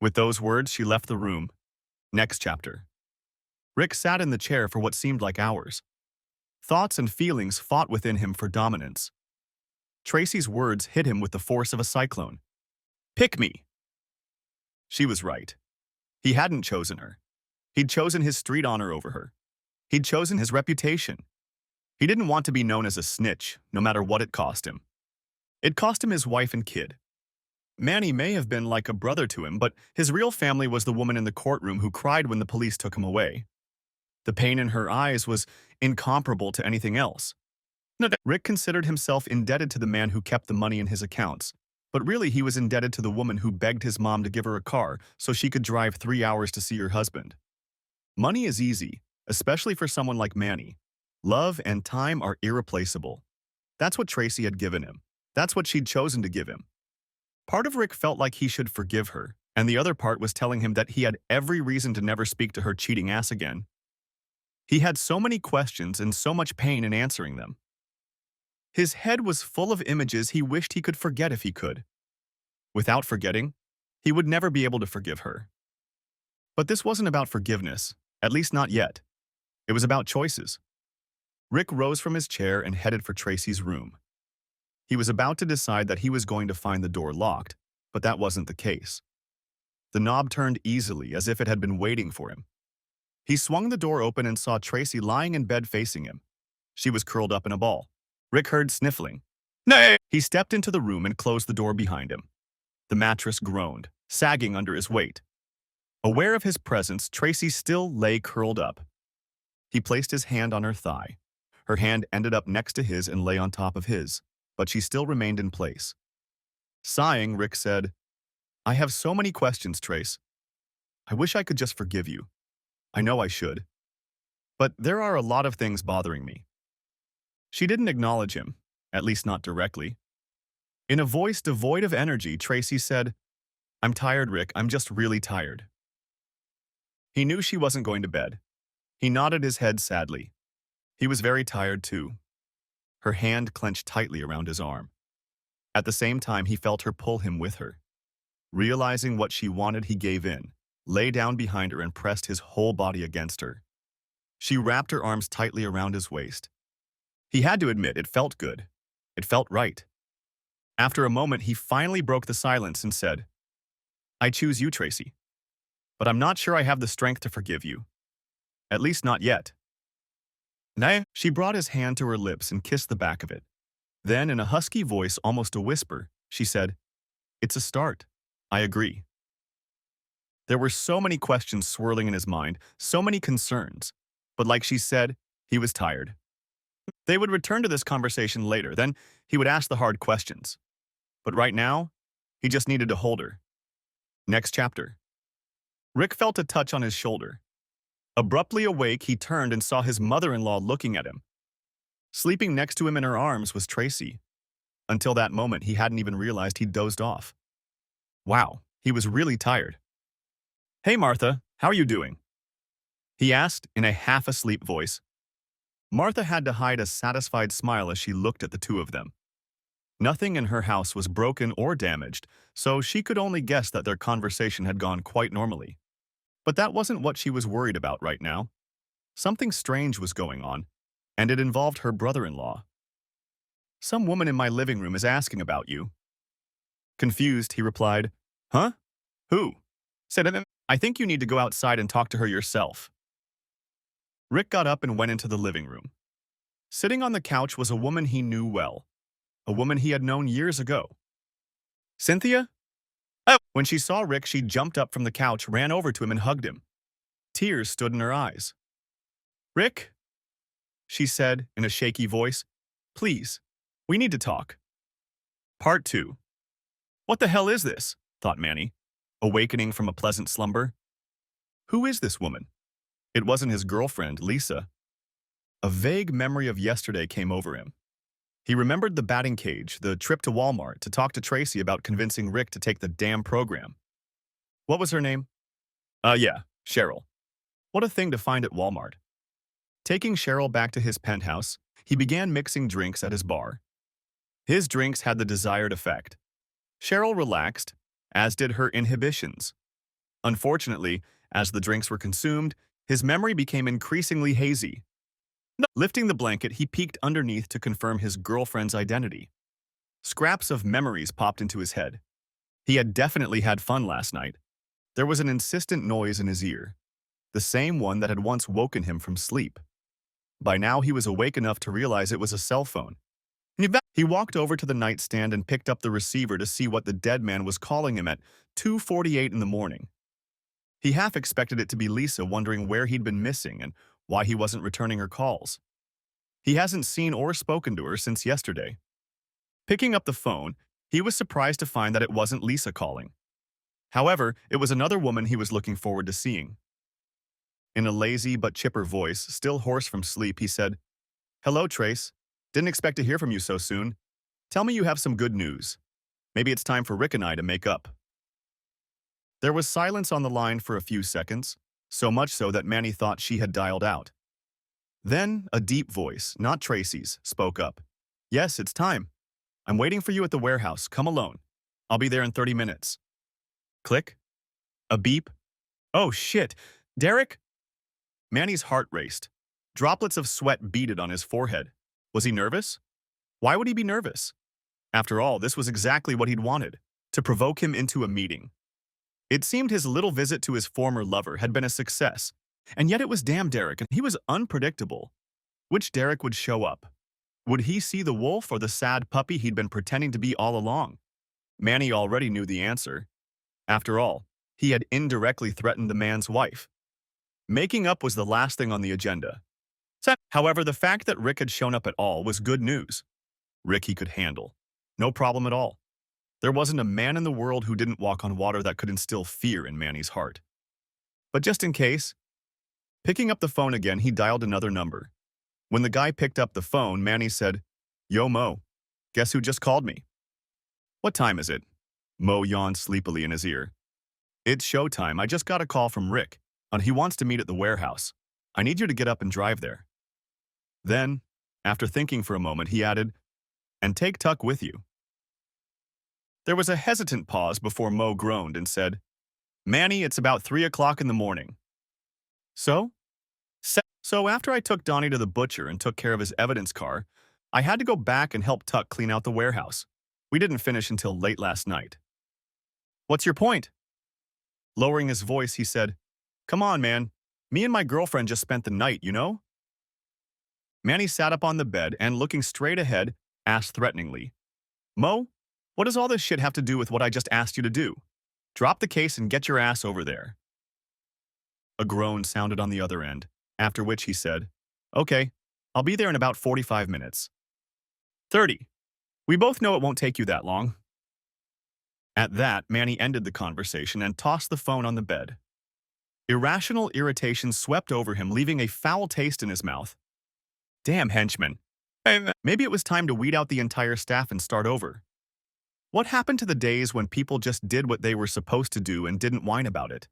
With those words, she left the room. Next chapter. Rick sat in the chair for what seemed like hours. Thoughts and feelings fought within him for dominance. Tracy's words hit him with the force of a cyclone. Pick me! She was right. He hadn't chosen her. He'd chosen his street honor over her. He'd chosen his reputation. He didn't want to be known as a snitch, no matter what it cost him. It cost him his wife and kid. Manny may have been like a brother to him, but his real family was the woman in the courtroom who cried when the police took him away. The pain in her eyes was incomparable to anything else. Rick considered himself indebted to the man who kept the money in his accounts, but really he was indebted to the woman who begged his mom to give her a car so she could drive 3 hours to see her husband. Money is easy, especially for someone like Manny. Love and time are irreplaceable. That's what Tracy had given him. That's what she'd chosen to give him. Part of Rick felt like he should forgive her, and the other part was telling him that he had every reason to never speak to her cheating ass again. He had so many questions and so much pain in answering them. His head was full of images he wished he could forget if he could. Without forgetting, he would never be able to forgive her. But this wasn't about forgiveness, at least not yet. It was about choices. Rick rose from his chair and headed for Tracy's room. He was about to decide that he was going to find the door locked, but that wasn't the case. The knob turned easily, as if it had been waiting for him. He swung the door open and saw Tracy lying in bed facing him. She was curled up in a ball. Rick heard sniffling. Nay! He stepped into the room and closed the door behind him. The mattress groaned, sagging under his weight. Aware of his presence, Tracy still lay curled up. He placed his hand on her thigh. Her hand ended up next to his and lay on top of his, but she still remained in place. Sighing, Rick said, I have so many questions, Trace. I wish I could just forgive you. I know I should. But there are a lot of things bothering me. She didn't acknowledge him, at least not directly. In a voice devoid of energy, Tracy said, I'm tired, Rick. I'm just really tired. He knew she wasn't going to bed. He nodded his head sadly. He was very tired, too. Her hand clenched tightly around his arm. At the same time, he felt her pull him with her. Realizing what she wanted, he gave in, lay down behind her and pressed his whole body against her. She wrapped her arms tightly around his waist. He had to admit it felt good. It felt right. After a moment, he finally broke the silence and said, I choose you, Tracy. But I'm not sure I have the strength to forgive you. At least not yet. Nay, she brought his hand to her lips and kissed the back of it. Then, in a husky voice, almost a whisper, she said, It's a start. I agree. There were so many questions swirling in his mind, so many concerns. But like she said, he was tired. They would return to this conversation later, then he would ask the hard questions. But right now, he just needed to hold her. Next chapter. Rick felt a touch on his shoulder. Abruptly awake, he turned and saw his mother-in-law looking at him. Sleeping next to him in her arms was Tracy. Until that moment, he hadn't even realized he'd dozed off. Wow, he was really tired. Hey, Martha, how are you doing? He asked in a half-asleep voice. Martha had to hide a satisfied smile as she looked at the two of them. Nothing in her house was broken or damaged, so she could only guess that their conversation had gone quite normally. But that wasn't what she was worried about right now. Something strange was going on, and it involved her brother-in-law. Some woman in my living room is asking about you. Confused, he replied, Huh? Who? Said it. I think you need to go outside and talk to her yourself. Rick got up and went into the living room. Sitting on the couch was a woman he knew well, a woman he had known years ago. Cynthia? Oh. When she saw Rick, she jumped up from the couch, ran over to him, and hugged him. Tears stood in her eyes. Rick, she said in a shaky voice, please, we need to talk. Part 2. What the hell is this? Thought Manny, awakening from a pleasant slumber. Who is this woman? It wasn't his girlfriend, Lisa. A vague memory of yesterday came over him. He remembered the batting cage, the trip to Walmart to talk to Tracy about convincing Rick to take the damn program. What was her name? Yeah, Cheryl. What a thing to find at Walmart. Taking Cheryl back to his penthouse, he began mixing drinks at his bar. His drinks had the desired effect. Cheryl relaxed, as did her inhibitions. Unfortunately, as the drinks were consumed, his memory became increasingly hazy. Lifting the blanket, he peeked underneath to confirm his girlfriend's identity. Scraps of memories popped into his head. He had definitely had fun last night. There was an insistent noise in his ear, the same one that had once woken him from sleep. By now, he was awake enough to realize it was a cell phone. He walked over to the nightstand and picked up the receiver to see what the dead man was calling him at 2:48 in the morning. He half expected it to be Lisa, wondering where he'd been missing and why he wasn't returning her calls. He hasn't seen or spoken to her since yesterday. Picking up the phone, he was surprised to find that it wasn't Lisa calling. However, it was another woman he was looking forward to seeing. In a lazy but chipper voice, still hoarse from sleep, he said, "Hello, Trace. Didn't expect to hear from you so soon. Tell me you have some good news. Maybe it's time for Rick and I to make up." There was silence on the line for a few seconds, so much so that Manny thought she had dialed out. Then, a deep voice, not Tracy's, spoke up. "Yes, it's time. I'm waiting for you at the warehouse. Come alone. I'll be there in 30 minutes. Click. A beep. Oh, shit. Derek? Manny's heart raced. Droplets of sweat beaded on his forehead. Was he nervous? Why would he be nervous? After all, this was exactly what he'd wanted, to provoke him into a meeting. It seemed his little visit to his former lover had been a success, and yet it was damn Derek, and he was unpredictable. Which Derek would show up? Would he see the wolf or the sad puppy he'd been pretending to be all along? Manny already knew the answer. After all, he had indirectly threatened the man's wife. Making up was the last thing on the agenda. However, the fact that Rick had shown up at all was good news. Rick he could handle. No problem at all. There wasn't a man in the world who didn't walk on water that could instill fear in Manny's heart. But just in case, picking up the phone again, he dialed another number. When the guy picked up the phone, Manny said, "Yo, Mo, guess who just called me?" "What time is it?" Mo yawned sleepily in his ear. "It's showtime. I just got a call from Rick, and he wants to meet at the warehouse. I need you to get up and drive there." Then, after thinking for a moment, he added, "And take Tuck with you." There was a hesitant pause before Mo groaned and said, "Manny, it's about 3 o'clock in the morning." So? So after I took Donnie to the butcher and took care of his evidence car, I had to go back and help Tuck clean out the warehouse. We didn't finish until late last night. "What's your point?" Lowering his voice, he said, "Come on, man. Me and my girlfriend just spent the night, you know?" Manny sat up on the bed and, looking straight ahead, asked threateningly, "Mo, what does all this shit have to do with what I just asked you to do? Drop the case and get your ass over there." A groan sounded on the other end, after which he said, "Okay, I'll be there in about 45 minutes. 30. We both know it won't take you that long." At that, Manny ended the conversation and tossed the phone on the bed. Irrational irritation swept over him, leaving a foul taste in his mouth. Damn henchman. Maybe it was time to weed out the entire staff and start over. What happened to the days when people just did what they were supposed to do and didn't whine about it?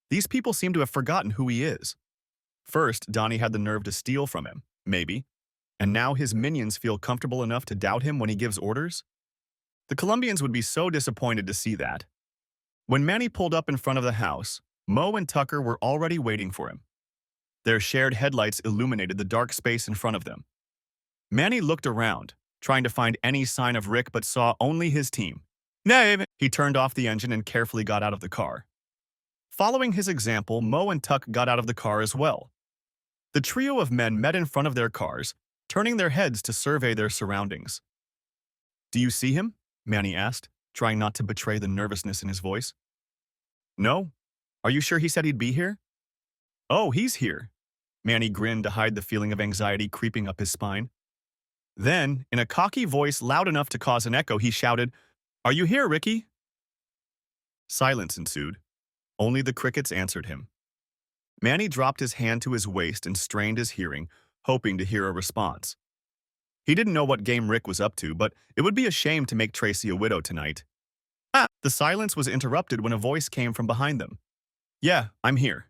These people seem to have forgotten who he is. First, Donnie had the nerve to steal from him, maybe, and now his minions feel comfortable enough to doubt him when he gives orders? The Colombians would be so disappointed to see that. When Manny pulled up in front of the house, Mo and Tucker were already waiting for him. Their shared headlights illuminated the dark space in front of them. Manny looked around, trying to find any sign of Rick, but saw only his team. Nay, he turned off the engine and carefully got out of the car. Following his example, Mo and Tuck got out of the car as well. The trio of men met in front of their cars, turning their heads to survey their surroundings. Do you see him? Manny asked, trying not to betray the nervousness in his voice. No? Are you sure he said he'd be here? Oh, he's here. Manny grinned to hide the feeling of anxiety creeping up his spine. Then, in a cocky voice loud enough to cause an echo, he shouted, Are you here, Ricky? Silence ensued. Only the crickets answered him. Manny dropped his hand to his waist and strained his hearing, hoping to hear a response. He didn't know what game Rick was up to, but it would be a shame to make Tracy a widow tonight. The silence was interrupted when a voice came from behind them. Yeah, I'm here.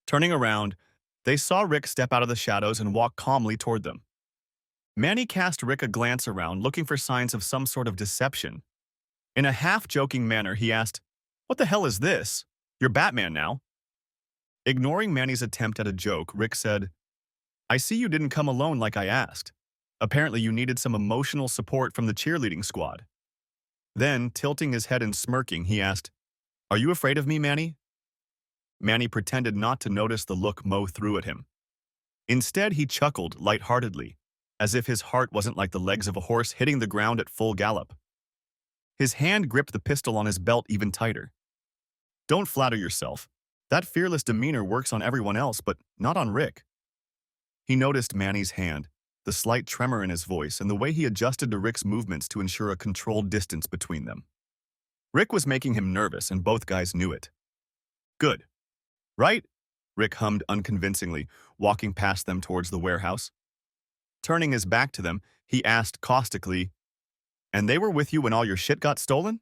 Turning around, they saw Rick step out of the shadows and walk calmly toward them. Manny cast Rick a glance around, looking for signs of some sort of deception. In a half-joking manner, he asked, What the hell is this? You're Batman now. Ignoring Manny's attempt at a joke, Rick said, I see you didn't come alone like I asked. Apparently you needed some emotional support from the cheerleading squad. Then, tilting his head and smirking, he asked, Are you afraid of me, Manny? Manny pretended not to notice the look Mo threw at him. Instead, he chuckled lightheartedly, as if his heart wasn't like the legs of a horse hitting the ground at full gallop. His hand gripped the pistol on his belt even tighter. Don't flatter yourself. That fearless demeanor works on everyone else, but not on Rick. He noticed Manny's hand, the slight tremor in his voice, and the way he adjusted to Rick's movements to ensure a controlled distance between them. Rick was making him nervous, and both guys knew it. Good. Right? Rick hummed unconvincingly, walking past them towards the warehouse. Turning his back to them, he asked caustically, And they were with you when all your shit got stolen?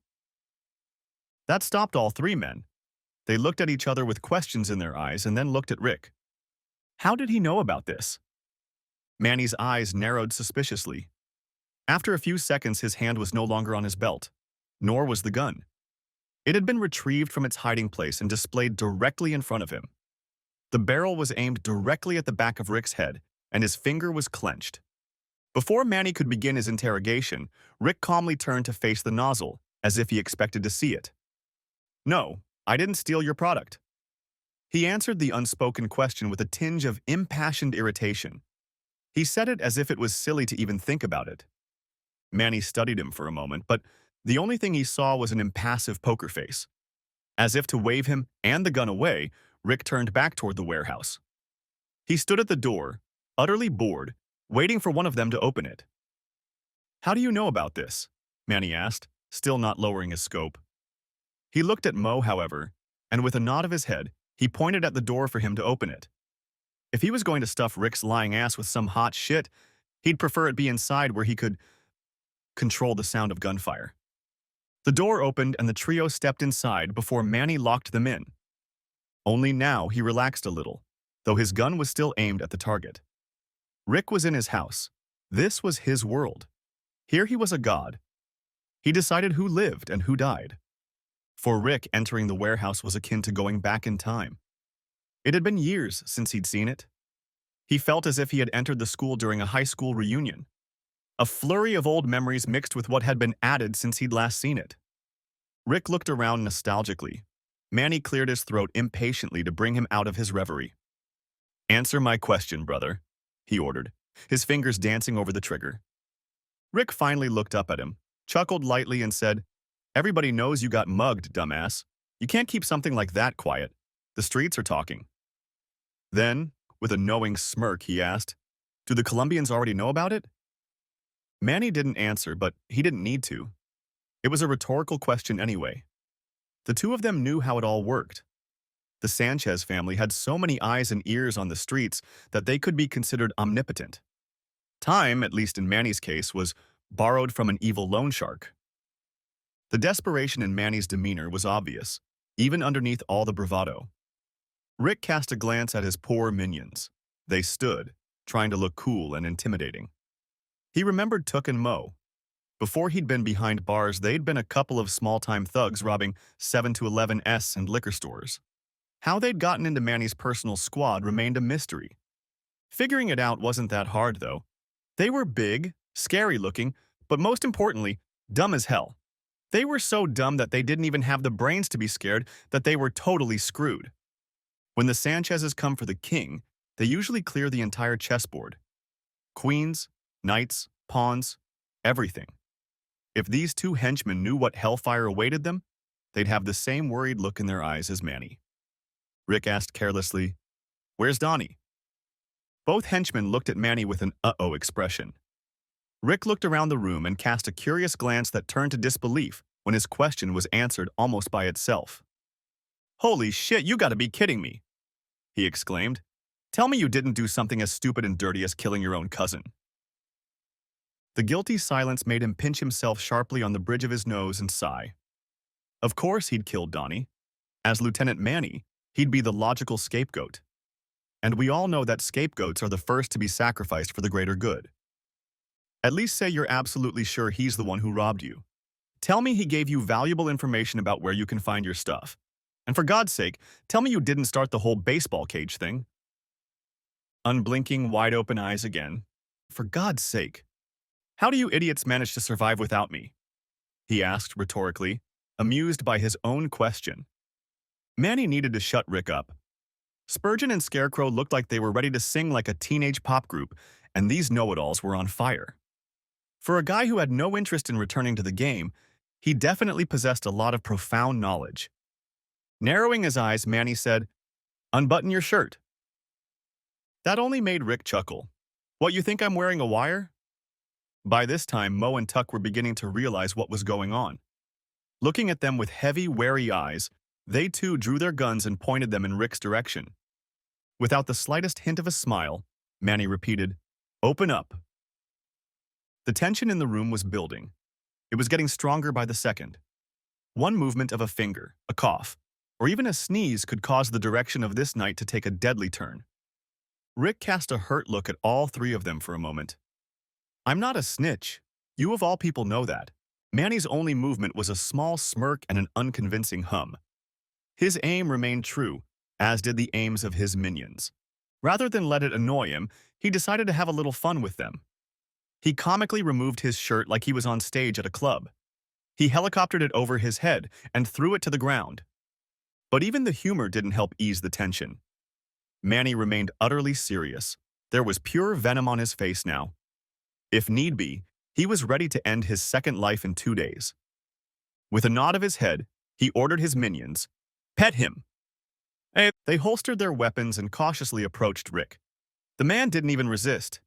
That stopped all three men. They looked at each other with questions in their eyes and then looked at Rick. How did he know about this? Manny's eyes narrowed suspiciously. After a few seconds, his hand was no longer on his belt, nor was the gun. It had been retrieved from its hiding place and displayed directly in front of him. The barrel was aimed directly at the back of Rick's head, and his finger was clenched. Before Manny could begin his interrogation, Rick calmly turned to face the nozzle, as if he expected to see it. No, I didn't steal your product. He answered the unspoken question with a tinge of impassioned irritation. He said it as if it was silly to even think about it. Manny studied him for a moment, but the only thing he saw was an impassive poker face. As if to wave him and the gun away, Rick turned back toward the warehouse. He stood at the door, utterly bored, waiting for one of them to open it. How do you know about this? Manny asked, still not lowering his scope. He looked at Mo, however, and with a nod of his head, he pointed at the door for him to open it. If he was going to stuff Rick's lying ass with some hot shit, he'd prefer it be inside where he could control the sound of gunfire. The door opened and the trio stepped inside before Manny locked them in. Only now he relaxed a little, though his gun was still aimed at the target. Rick was in his house. This was his world. Here he was a god. He decided who lived and who died. For Rick, entering the warehouse was akin to going back in time. It had been years since he'd seen it. He felt as if he had entered the school during a high school reunion. A flurry of old memories mixed with what had been added since he'd last seen it. Rick looked around nostalgically. Manny cleared his throat impatiently to bring him out of his reverie. Answer my question, brother, he ordered, his fingers dancing over the trigger. Rick finally looked up at him, chuckled lightly and said, Everybody knows you got mugged, dumbass. You can't keep something like that quiet. The streets are talking. Then, with a knowing smirk, he asked, Do the Colombians already know about it? Manny didn't answer, but he didn't need to. It was a rhetorical question anyway. The two of them knew how it all worked. The Sanchez family had so many eyes and ears on the streets that they could be considered omnipotent. Time, at least in Manny's case, was borrowed from an evil loan shark. The desperation in Manny's demeanor was obvious, even underneath all the bravado. Rick cast a glance at his poor minions. They stood, trying to look cool and intimidating. He remembered Took and Mo. Before he'd been behind bars, they'd been a couple of small-time thugs robbing 7 to 11s and liquor stores. How they'd gotten into Manny's personal squad remained a mystery. Figuring it out wasn't that hard, though. They were big, scary-looking, but most importantly, dumb as hell. They were so dumb that they didn't even have the brains to be scared that they were totally screwed. When the Sanchezes come for the king, they usually clear the entire chessboard. Queens, knights, pawns, everything. If these two henchmen knew what hellfire awaited them, they'd have the same worried look in their eyes as Manny. Rick asked carelessly, "Where's Donnie?" Both henchmen looked at Manny with an uh-oh expression. Rick looked around the room and cast a curious glance that turned to disbelief when his question was answered almost by itself. "Holy shit, you gotta be kidding me!" he exclaimed. "Tell me you didn't do something as stupid and dirty as killing your own cousin." The guilty silence made him pinch himself sharply on the bridge of his nose and sigh. Of course he'd killed Donnie. As Lieutenant Manny, he'd be the logical scapegoat. And we all know that scapegoats are the first to be sacrificed for the greater good. At least say you're absolutely sure he's the one who robbed you. Tell me he gave you valuable information about where you can find your stuff. And for God's sake, tell me you didn't start the whole baseball cage thing. Unblinking, wide-open eyes again. For God's sake. How do you idiots manage to survive without me? He asked rhetorically, amused by his own question. Manny needed to shut Rick up. Spurgeon and Scarecrow looked like they were ready to sing like a teenage pop group, and these know-it-alls were on fire. For a guy who had no interest in returning to the game, he definitely possessed a lot of profound knowledge. Narrowing his eyes, Manny said, "Unbutton your shirt." That only made Rick chuckle. "What, you think I'm wearing a wire?" By this time, Mo and Tuck were beginning to realize what was going on. Looking at them with heavy, wary eyes, they too drew their guns and pointed them in Rick's direction. Without the slightest hint of a smile, Manny repeated, "Open up." The tension in the room was building. It was getting stronger by the second. One movement of a finger, a cough, or even a sneeze could cause the direction of this night to take a deadly turn. Rick cast a hurt look at all three of them for a moment. "I'm not a snitch. You of all people know that." Manny's only movement was a small smirk and an unconvincing hum. His aim remained true, as did the aims of his minions. Rather than let it annoy him, he decided to have a little fun with them. He comically removed his shirt like he was on stage at a club. He helicoptered it over his head and threw it to the ground. But even the humor didn't help ease the tension. Manny remained utterly serious. There was pure venom on his face now. If need be, he was ready to end his second life in 2 days. With a nod of his head, he ordered his minions, "Pet him!" They holstered their weapons and cautiously approached Rick. The man didn't even resist.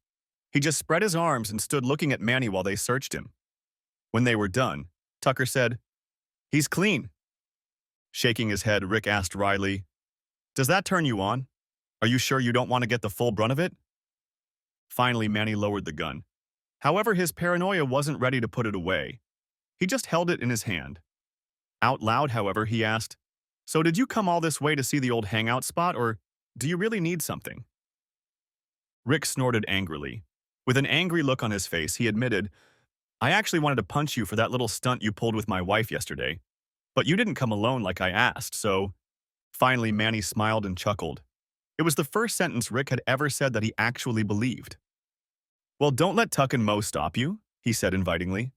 He just spread his arms and stood looking at Manny while they searched him. When they were done, Tucker said, "He's clean." Shaking his head, Rick asked wryly, "Does that turn you on? Are you sure you don't want to get the full brunt of it?" Finally, Manny lowered the gun. However, his paranoia wasn't ready to put it away. He just held it in his hand. Out loud, however, he asked, "So did you come all this way to see the old hangout spot, or do you really need something?" Rick snorted angrily. With an angry look on his face, he admitted, "I actually wanted to punch you for that little stunt you pulled with my wife yesterday. But you didn't come alone like I asked, so—" Finally, Manny smiled and chuckled. It was the first sentence Rick had ever said that he actually believed. "Well, don't let Tuck and Mo stop you," he said invitingly.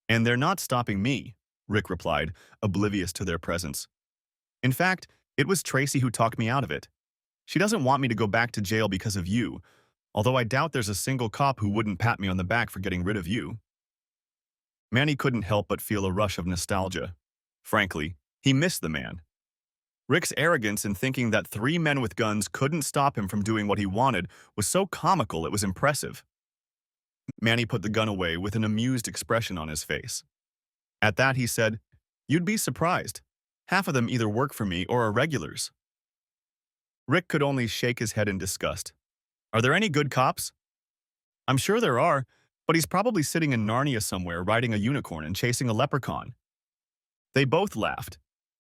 "And they're not stopping me," Rick replied, oblivious to their presence. "In fact, it was Tracy who talked me out of it. She doesn't want me to go back to jail because of you, although I doubt there's a single cop who wouldn't pat me on the back for getting rid of you." Manny couldn't help but feel a rush of nostalgia. Frankly, he missed the man. Rick's arrogance in thinking that 3 men with guns couldn't stop him from doing what he wanted was so comical it was impressive. Manny put the gun away with an amused expression on his face. At that, he said, "You'd be surprised. Half of them either work for me or are regulars." Rick could only shake his head in disgust. "Are there any good cops?" "I'm sure there are, but he's probably sitting in Narnia somewhere riding a unicorn and chasing a leprechaun." They both laughed,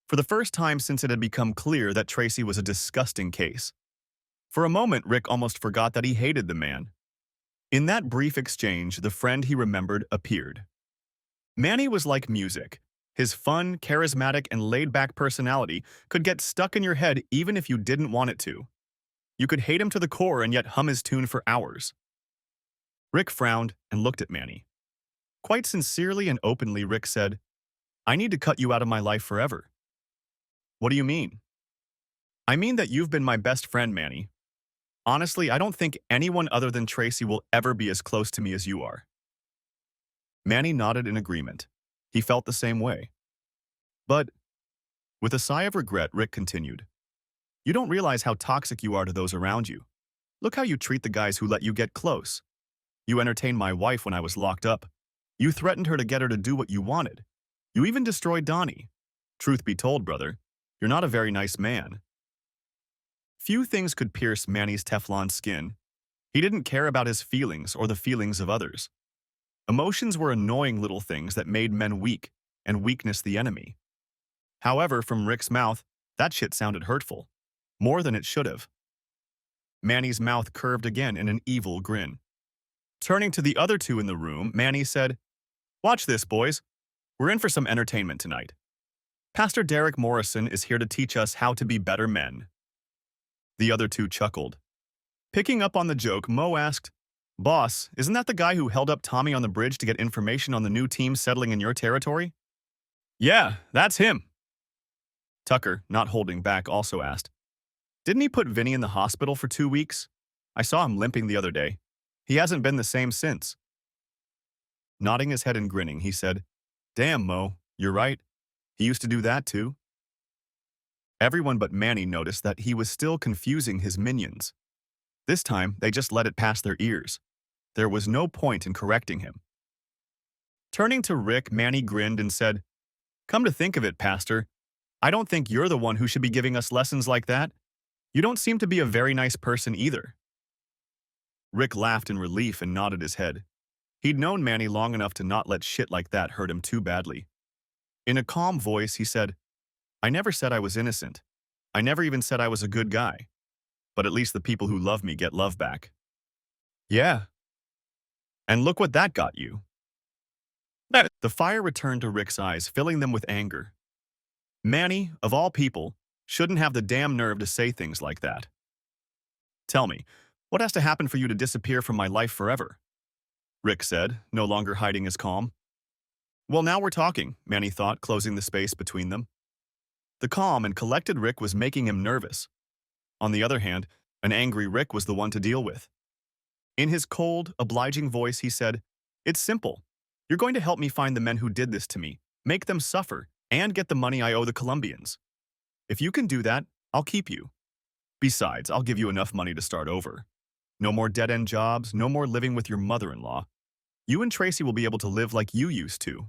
for the first time since it had become clear that Tracy was a disgusting case. For a moment, Rick almost forgot that he hated the man. In that brief exchange, the friend he remembered appeared. Manny was like music. His fun, charismatic, and laid-back personality could get stuck in your head even if you didn't want it to. You could hate him to the core and yet hum his tune for hours. Rick frowned and looked at Manny. Quite sincerely and openly, Rick said, I need to cut you out of my life forever. What do you mean? I mean that you've been my best friend, Manny. Honestly, I don't think anyone other than Tracy will ever be as close to me as you are. Manny nodded in agreement. He felt the same way. But, with a sigh of regret, Rick continued, you don't realize how toxic you are to those around you. Look how you treat the guys who let you get close. You entertained my wife when I was locked up. You threatened her to get her to do what you wanted. You even destroyed Donnie. Truth be told, brother, you're not a very nice man. Few things could pierce Manny's Teflon skin. He didn't care about his feelings or the feelings of others. Emotions were annoying little things that made men weak, and weakness the enemy. However, from Rick's mouth, that shit sounded hurtful. More than it should have. Manny's mouth curved again in an evil grin. Turning to the other two in the room, Manny said, watch this, boys. We're in for some entertainment tonight. Pastor Derek Morrison is here to teach us how to be better men. The other two chuckled. Picking up on the joke, Mo asked, boss, isn't that the guy who held up Tommy on the bridge to get information on the new team settling in your territory? Yeah, that's him. Tucker, not holding back, also asked, didn't he put Vinny in the hospital for 2 weeks? I saw him limping the other day. He hasn't been the same since. Nodding his head and grinning, he said, damn, Mo, you're right. He used to do that too. Everyone but Manny noticed that he was still confusing his minions. This time, they just let it pass their ears. There was no point in correcting him. Turning to Rick, Manny grinned and said, come to think of it, Pastor, I don't think you're the one who should be giving us lessons like that. You don't seem to be a very nice person either. Rick laughed in relief and nodded his head. He'd known Manny long enough to not let shit like that hurt him too badly. In a calm voice, he said, I never said I was innocent. I never even said I was a good guy. But at least the people who love me get love back. Yeah. And look what that got you. The fire returned to Rick's eyes, filling them with anger. Manny, of all people, shouldn't have the damn nerve to say things like that. Tell me, what has to happen for you to disappear from my life forever? Rick said, no longer hiding his calm. Well, now we're talking, Manny thought, closing the space between them. The calm and collected Rick was making him nervous. On the other hand, an angry Rick was the one to deal with. In his cold, obliging voice, he said, it's simple. You're going to help me find the men who did this to me, make them suffer, and get the money I owe the Colombians. If you can do that, I'll keep you. Besides, I'll give you enough money to start over. No more dead-end jobs, no more living with your mother-in-law. You and Tracy will be able to live like you used to.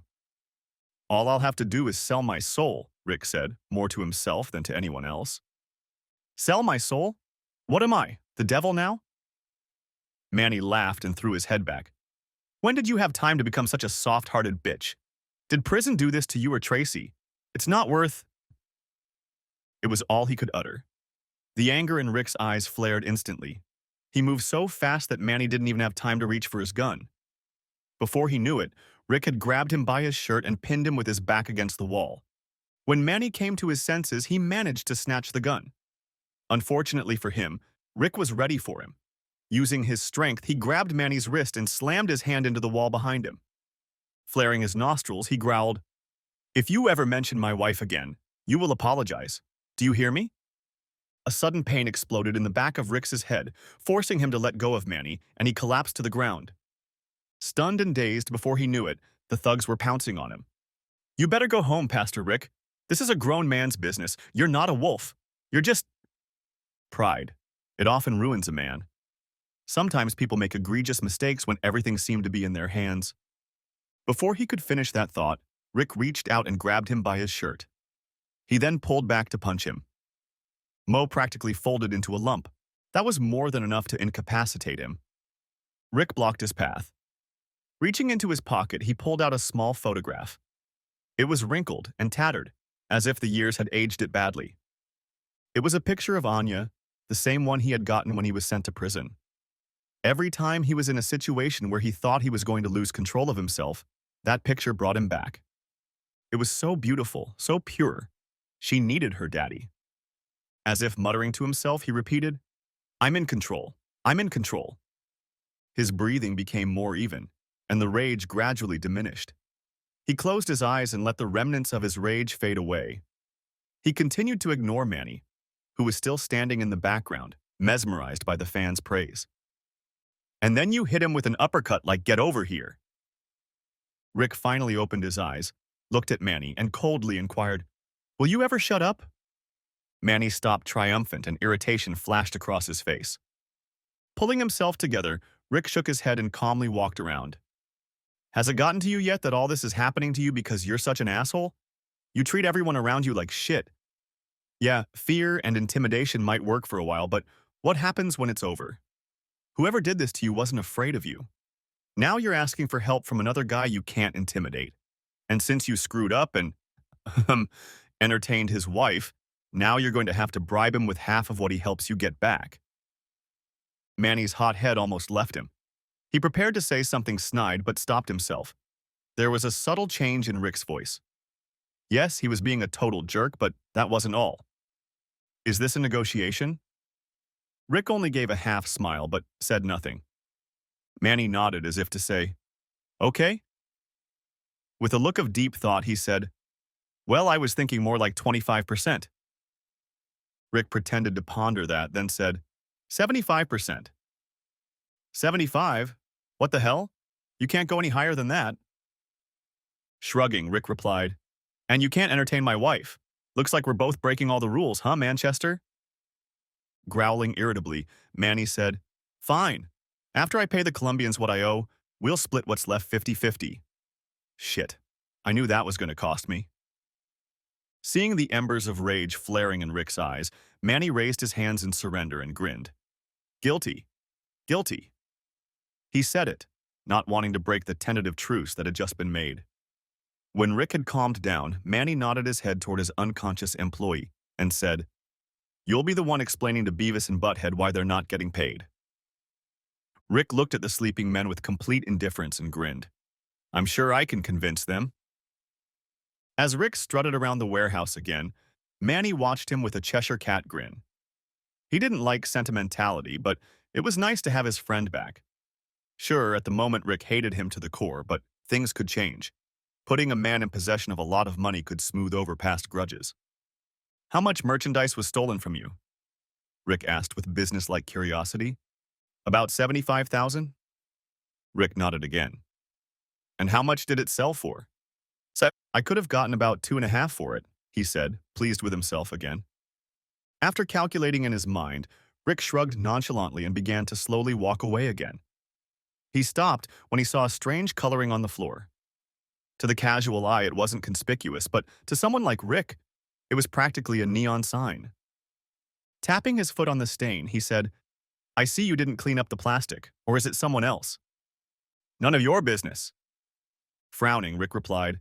All I'll have to do is sell my soul, Rick said, more to himself than to anyone else. Sell my soul? What am I, the devil now? Manny laughed and threw his head back. When did you have time to become such a soft-hearted bitch? Did prison do this to you or Tracy? It's not worth... It was all he could utter. The anger in Rick's eyes flared instantly. He moved so fast that Manny didn't even have time to reach for his gun. Before he knew it, Rick had grabbed him by his shirt and pinned him with his back against the wall. When Manny came to his senses, he managed to snatch the gun. Unfortunately for him, Rick was ready for him. Using his strength, he grabbed Manny's wrist and slammed his hand into the wall behind him. Flaring his nostrils, he growled, if you ever mention my wife again, you will apologize. Do you hear me? A sudden pain exploded in the back of Rick's head, forcing him to let go of Manny, and he collapsed to the ground. Stunned and dazed before he knew it, the thugs were pouncing on him. You better go home, Pastor Rick. This is a grown man's business. You're not a wolf. You're just... Pride. It often ruins a man. Sometimes people make egregious mistakes when everything seemed to be in their hands. Before he could finish that thought, Rick reached out and grabbed him by his shirt. He then pulled back to punch him. Mo practically folded into a lump. That was more than enough to incapacitate him. Rick blocked his path. Reaching into his pocket, he pulled out a small photograph. It was wrinkled and tattered, as if the years had aged it badly. It was a picture of Anya, the same one he had gotten when he was sent to prison. Every time he was in a situation where he thought he was going to lose control of himself, that picture brought him back. It was so beautiful, so pure. She needed her daddy. As if muttering to himself, he repeated, I'm in control. I'm in control. His breathing became more even, and the rage gradually diminished. He closed his eyes and let the remnants of his rage fade away. He continued to ignore Manny, who was still standing in the background, mesmerized by the fans' praise. And then you hit him with an uppercut like, "Get over here." Rick finally opened his eyes, looked at Manny, and coldly inquired, "Will you ever shut up?" Manny stopped triumphant and irritation flashed across his face. Pulling himself together, Rick shook his head and calmly walked around. "Has it gotten to you yet that all this is happening to you because you're such an asshole? You treat everyone around you like shit. Yeah, fear and intimidation might work for a while, but what happens when it's over? Whoever did this to you wasn't afraid of you. Now you're asking for help from another guy you can't intimidate. And since you screwed up and entertained his wife, now you're going to have to bribe him with half of what he helps you get back." Manny's hot head almost left him. He prepared to say something snide but stopped himself. There was a subtle change in Rick's voice. Yes, he was being a total jerk, but that wasn't all. "Is this a negotiation?" Rick only gave a half smile but said nothing. Manny nodded as if to say, "Okay." With a look of deep thought, he said, "Well, I was thinking more like 25%. Rick pretended to ponder that, then said, 75%. 75? What the hell? You can't go any higher than that." Shrugging, Rick replied, "And you can't entertain my wife. Looks like we're both breaking all the rules, huh, Manchester?" Growling irritably, Manny said, "Fine. After I pay the Colombians what I owe, we'll split what's left 50-50. Shit. I knew that was going to cost me." Seeing the embers of rage flaring in Rick's eyes, Manny raised his hands in surrender and grinned. "Guilty. Guilty." He said it, not wanting to break the tentative truce that had just been made. When Rick had calmed down, Manny nodded his head toward his unconscious employee and said, "You'll be the one explaining to Beavis and Butthead why they're not getting paid." Rick looked at the sleeping men with complete indifference and grinned. "I'm sure I can convince them." As Rick strutted around the warehouse again, Manny watched him with a Cheshire Cat grin. He didn't like sentimentality, but it was nice to have his friend back. Sure, at the moment Rick hated him to the core, but things could change. Putting a man in possession of a lot of money could smooth over past grudges. "How much merchandise was stolen from you?" Rick asked with businesslike curiosity. "About 75,000? Rick nodded again. "And how much did it sell for?" "I could have gotten about 2.5 for it," he said, pleased with himself again. After calculating in his mind, Rick shrugged nonchalantly and began to slowly walk away again. He stopped when he saw a strange coloring on the floor. To the casual eye, it wasn't conspicuous, but to someone like Rick, it was practically a neon sign. Tapping his foot on the stain, he said, "I see you didn't clean up the plastic, or is it someone else?" "None of your business." Frowning, Rick replied,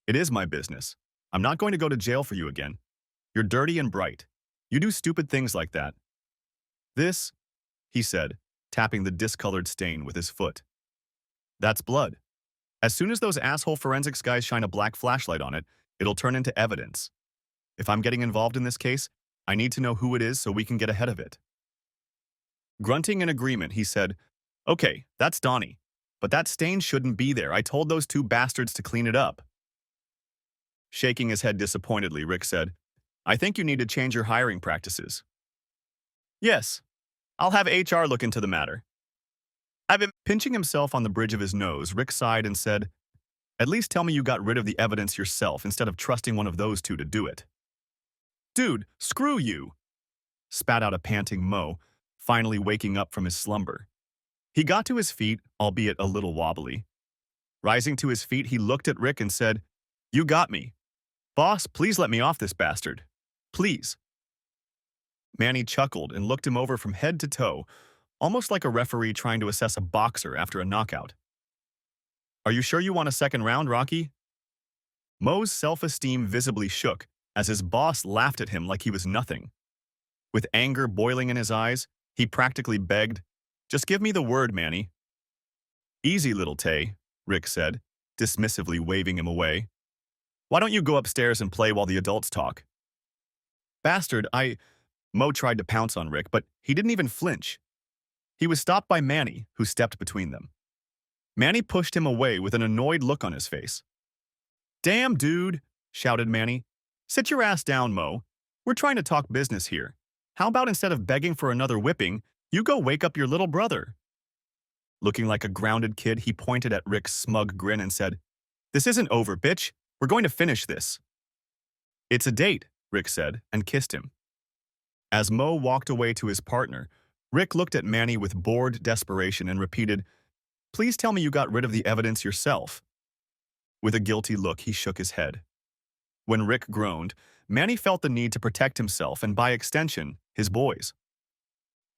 "It is my business. I'm not going to go to jail for you again. You're dirty and bright. You do stupid things like that." "This," he said, tapping the discolored stain with his foot. "That's blood. As soon as those asshole forensics guys shine a black flashlight on it, it'll turn into evidence. If I'm getting involved in this case, I need to know who it is so we can get ahead of it." Grunting in agreement, he said, "Okay, that's Donnie. But that stain shouldn't be there. I told those two bastards to clean it up." Shaking his head disappointedly, Rick said, "I think you need to change your hiring practices." "Yes, I'll have HR look into the matter." I've been pinching himself on the bridge of his nose. Rick sighed and said, "At least tell me you got rid of the evidence yourself instead of trusting one of those two to do it." "Dude, screw you," spat out a panting Mo, finally waking up from his slumber. He got to his feet, albeit a little wobbly. Rising to his feet, he looked at Rick and said, "You got me. Boss, please let me off this bastard. Please." Manny chuckled and looked him over from head to toe, almost like a referee trying to assess a boxer after a knockout. "Are you sure you want a second round, Rocky?" Mo's self-esteem visibly shook as his boss laughed at him like he was nothing. With anger boiling in his eyes, he practically begged, "Just give me the word, Manny." "Easy, little Tay," Rick said, dismissively waving him away. "Why don't you go upstairs and play while the adults talk?" "Bastard, Mo tried to pounce on Rick, but he didn't even flinch. He was stopped by Manny, who stepped between them. Manny pushed him away with an annoyed look on his face. Damn, dude, shouted Manny. Sit your ass down, Mo. We're trying to talk business here. How about instead of begging for another whipping, you go wake up your little brother? Looking like a grounded kid, he pointed at Rick's smug grin and said, This isn't over, bitch. We're going to finish this. It's a date, Rick said, and kissed him. As Mo walked away to his partner, Rick looked at Manny with bored desperation and repeated, Please tell me you got rid of the evidence yourself. With a guilty look, he shook his head. When Rick groaned, Manny felt the need to protect himself and, by extension, his boys.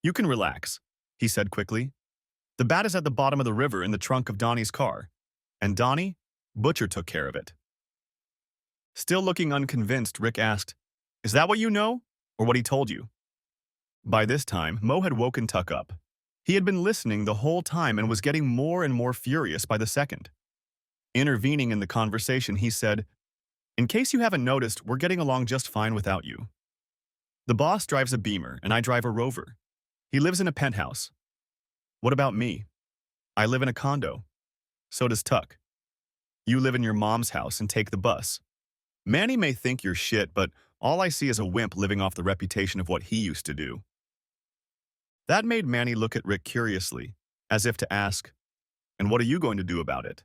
You can relax, he said quickly. The bat is at the bottom of the river in the trunk of Donnie's car. And Donnie? Butcher took care of it. Still looking unconvinced, Rick asked, Is that what you know, or what he told you? By this time, Mo had woken Tuck up. He had been listening the whole time and was getting more and more furious by the second. Intervening in the conversation, he said, In case you haven't noticed, we're getting along just fine without you. The boss drives a Beamer, and I drive a Rover. He lives in a penthouse. What about me? I live in a condo. So does Tuck. You live in your mom's house and take the bus. Manny may think you're shit, but all I see is a wimp living off the reputation of what he used to do. That made Manny look at Rick curiously, as if to ask, And what are you going to do about it?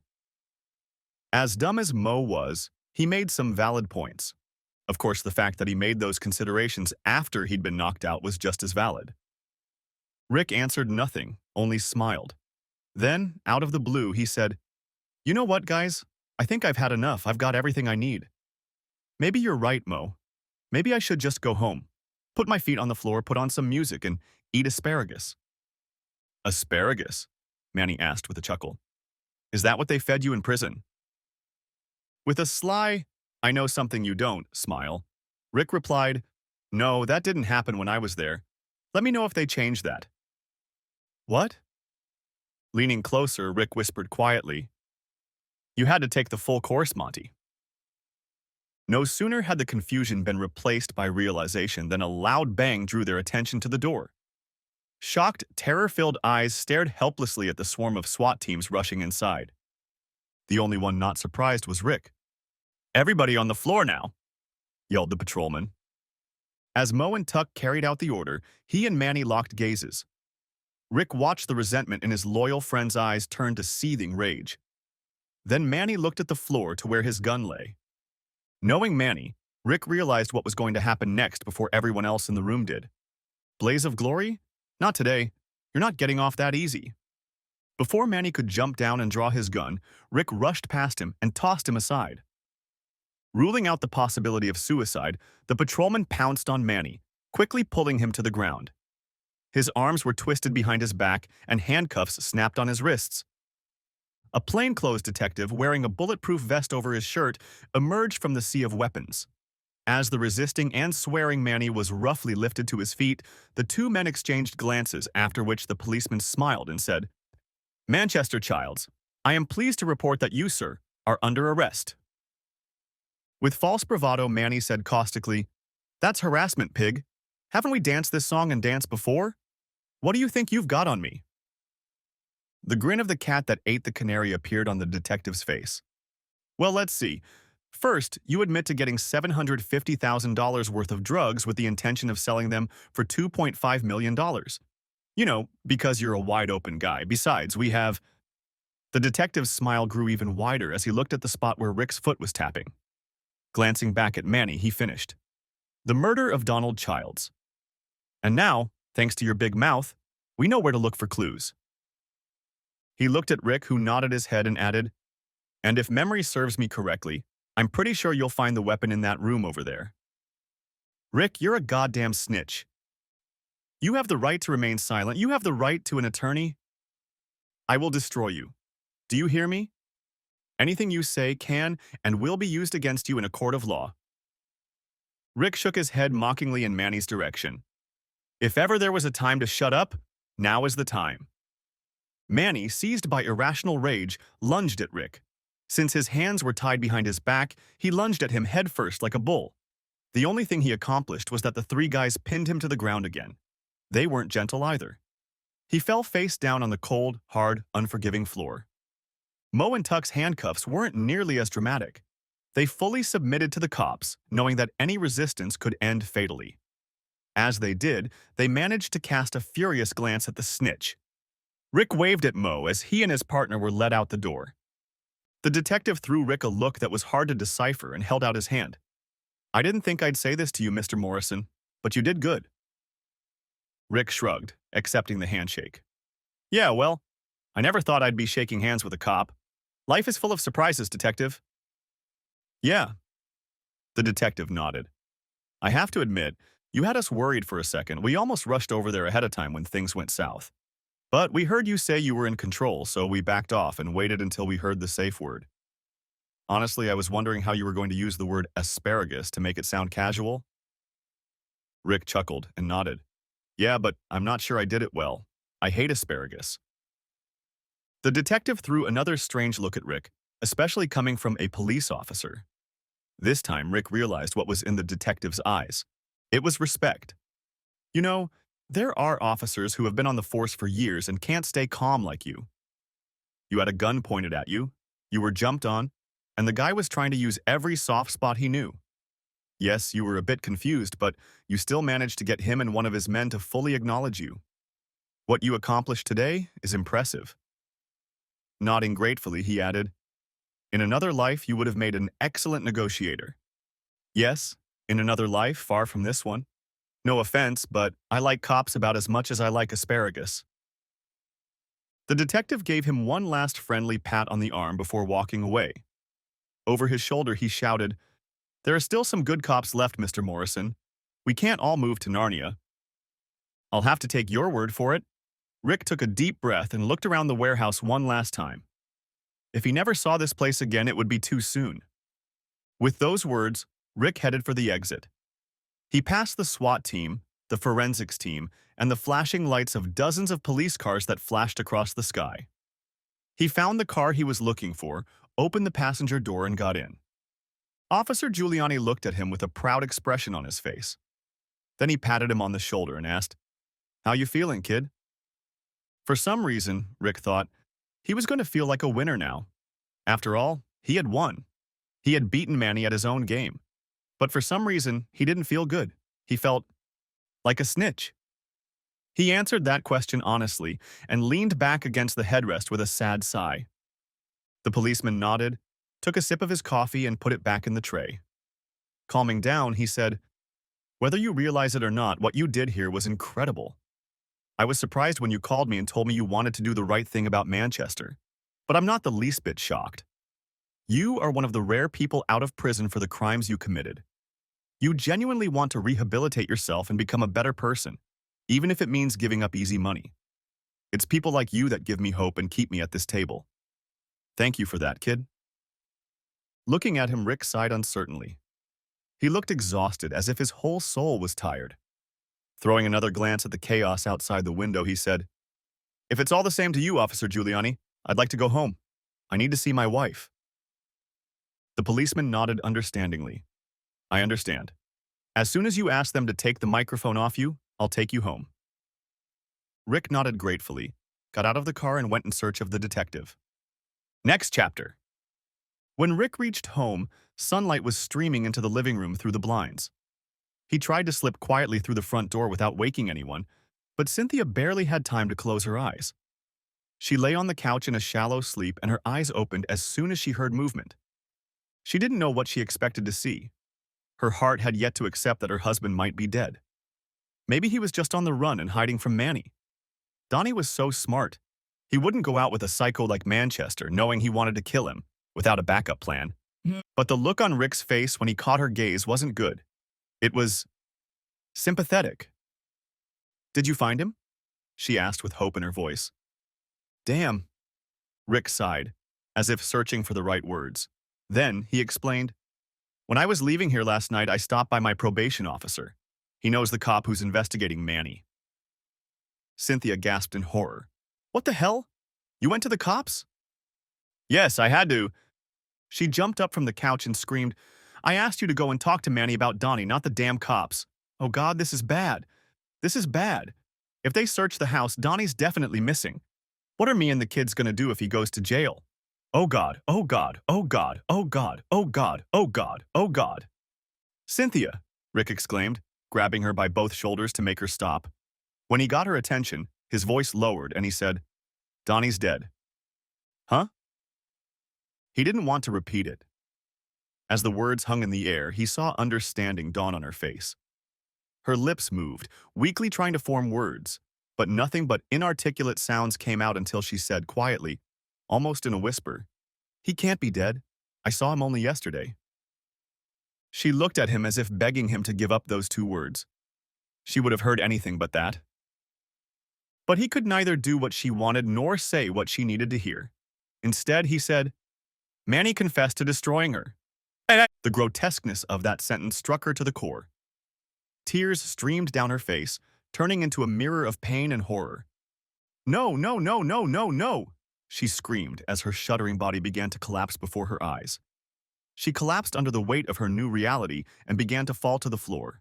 As dumb as Mo was, he made some valid points. Of course, the fact that he made those considerations after he'd been knocked out was just as valid. Rick answered nothing, only smiled. Then, out of the blue, he said, You know what, guys? I think I've had enough. I've got everything I need. Maybe you're right, Mo. Maybe I should just go home, put my feet on the floor, put on some music, and eat asparagus. Asparagus? Manny asked with a chuckle. Is that what they fed you in prison? With a sly, I know something you don't, smile, Rick replied, No, that didn't happen when I was there. Let me know if they changed that. What? Leaning closer, Rick whispered quietly, You had to take the full course, Monty. No sooner had the confusion been replaced by realization than a loud bang drew their attention to the door. Shocked, terror-filled eyes stared helplessly at the swarm of SWAT teams rushing inside. The only one not surprised was Rick. Everybody on the floor now, yelled the patrolman. As Mo and Tuck carried out the order, he and Manny locked gazes. Rick watched the resentment in his loyal friend's eyes turn to seething rage. Then Manny looked at the floor to where his gun lay. Knowing Manny, Rick realized what was going to happen next before everyone else in the room did. Blaze of glory? Not today. You're not getting off that easy. Before Manny could jump down and draw his gun, Rick rushed past him and tossed him aside. Ruling out the possibility of suicide, the patrolman pounced on Manny, quickly pulling him to the ground. His arms were twisted behind his back and handcuffs snapped on his wrists. A plainclothes detective wearing a bulletproof vest over his shirt emerged from the sea of weapons. As the resisting and swearing Manny was roughly lifted to his feet, the two men exchanged glances, after which the policeman smiled and said, Manchester Childs, I am pleased to report that you, sir, are under arrest. With false bravado, Manny said caustically, That's harassment, pig. Haven't we danced this song and danced before? What do you think you've got on me? The grin of the cat that ate the canary appeared on the detective's face. Well, let's see. First, you admit to getting $750,000 worth of drugs with the intention of selling them for $2.5 million. You know, because you're a wide-open guy. Besides, we have... The detective's smile grew even wider as he looked at the spot where Rick's foot was tapping. Glancing back at Manny, he finished. The murder of Donald Childs. And now, thanks to your big mouth, we know where to look for clues. He looked at Rick, who nodded his head and added, And if memory serves me correctly, I'm pretty sure you'll find the weapon in that room over there. Rick, you're a goddamn snitch. You have the right to remain silent. You have the right to an attorney. I will destroy you. Do you hear me? Anything you say can and will be used against you in a court of law. Rick shook his head mockingly in Manny's direction. If ever there was a time to shut up, now is the time. Manny, seized by irrational rage, lunged at Rick. Since his hands were tied behind his back, he lunged at him headfirst like a bull. The only thing he accomplished was that the three guys pinned him to the ground again. They weren't gentle either. He fell face down on the cold, hard, unforgiving floor. Mo and Tuck's handcuffs weren't nearly as dramatic. They fully submitted to the cops, knowing that any resistance could end fatally. As they did, they managed to cast a furious glance at the snitch. Rick waved at Mo as he and his partner were led out the door. The detective threw Rick a look that was hard to decipher and held out his hand. "I didn't think I'd say this to you, Mr. Morrison, but you did good." Rick shrugged, accepting the handshake. "Yeah, well, I never thought I'd be shaking hands with a cop. Life is full of surprises, detective." "Yeah." The detective nodded. "I have to admit, you had us worried for a second. We almost rushed over there ahead of time when things went south. But we heard you say you were in control, so we backed off and waited until we heard the safe word. Honestly, I was wondering how you were going to use the word asparagus to make it sound casual." Rick chuckled and nodded. "Yeah, but I'm not sure I did it well. I hate asparagus." The detective threw another strange look at Rick, especially coming from a police officer. This time, Rick realized what was in the detective's eyes. It was respect. You know, there are officers who have been on the force for years and can't stay calm like you. You had a gun pointed at you, you were jumped on, and the guy was trying to use every soft spot he knew. Yes, you were a bit confused, but you still managed to get him and one of his men to fully acknowledge you. What you accomplished today is impressive." Nodding gratefully, he added, "In another life, you would have made an excellent negotiator." "Yes, in another life, far from this one. No offense, but I like cops about as much as I like asparagus." The detective gave him one last friendly pat on the arm before walking away. Over his shoulder, he shouted, "There are still some good cops left, Mr. Morrison. We can't all move to Narnia." "I'll have to take your word for it." Rick took a deep breath and looked around the warehouse one last time. If he never saw this place again, it would be too soon. With those words, Rick headed for the exit. He passed the SWAT team, the forensics team, and the flashing lights of dozens of police cars that flashed across the sky. He found the car he was looking for, opened the passenger door, and got in. Officer Giuliani looked at him with a proud expression on his face. Then he patted him on the shoulder and asked, "How you feeling, kid?" For some reason, Rick thought, he was going to feel like a winner now. After all, he had won. He had beaten Manny at his own game. But for some reason, he didn't feel good. He felt like a snitch. He answered that question honestly and leaned back against the headrest with a sad sigh. The policeman nodded, took a sip of his coffee, and put it back in the tray. Calming down, he said, "Whether you realize it or not, what you did here was incredible. I was surprised when you called me and told me you wanted to do the right thing about Manchester. But I'm not the least bit shocked. You are one of the rare people out of prison for the crimes you committed. You genuinely want to rehabilitate yourself and become a better person, even if it means giving up easy money. It's people like you that give me hope and keep me at this table. Thank you for that, kid." Looking at him, Rick sighed uncertainly. He looked exhausted, as if his whole soul was tired. Throwing another glance at the chaos outside the window, he said, "If it's all the same to you, Officer Giuliani, I'd like to go home. I need to see my wife." The policeman nodded understandingly. "I understand. As soon as you ask them to take the microphone off you, I'll take you home." Rick nodded gratefully, got out of the car, and went in search of the detective. Next chapter. When Rick reached home, sunlight was streaming into the living room through the blinds. He tried to slip quietly through the front door without waking anyone, but Cynthia barely had time to close her eyes. She lay on the couch in a shallow sleep, and her eyes opened as soon as she heard movement. She didn't know what she expected to see. Her heart had yet to accept that her husband might be dead. Maybe he was just on the run and hiding from Manny. Donnie was so smart. He wouldn't go out with a psycho like Manchester, knowing he wanted to kill him, without a backup plan. But the look on Rick's face when he caught her gaze wasn't good. It was sympathetic. "Did you find him?" she asked with hope in her voice. "Damn." Rick sighed, as if searching for the right words. Then he explained, "When I was leaving here last night, I stopped by my probation officer. He knows the cop who's investigating Manny." Cynthia gasped in horror. "What the hell? You went to the cops?" "Yes, I had to." She jumped up from the couch and screamed, "I asked you to go and talk to Manny about Donnie, not the damn cops. Oh God, this is bad. This is bad. If they search the house, Donnie's definitely missing. What are me and the kids gonna do if he goes to jail?" Oh God, oh God, oh God, oh God, oh God, oh God, oh God. Cynthia, Rick exclaimed, grabbing her by both shoulders to make her stop. When he got her attention, his voice lowered and he said, Donnie's dead. Huh? He didn't want to repeat it. As the words hung in the air, he saw understanding dawn on her face. Her lips moved, weakly trying to form words, but nothing but inarticulate sounds came out until she said quietly, almost in a whisper, He can't be dead. I saw him only yesterday. She looked at him as if begging him to give up those two words. She would have heard anything but that. But he could neither do what she wanted nor say what she needed to hear. Instead, he said, Manny confessed to destroying her. The grotesqueness of that sentence struck her to the core. Tears streamed down her face, turning into a mirror of pain and horror. No, no, no, no, no, no, she screamed as her shuddering body began to collapse before her eyes. She collapsed under the weight of her new reality and began to fall to the floor.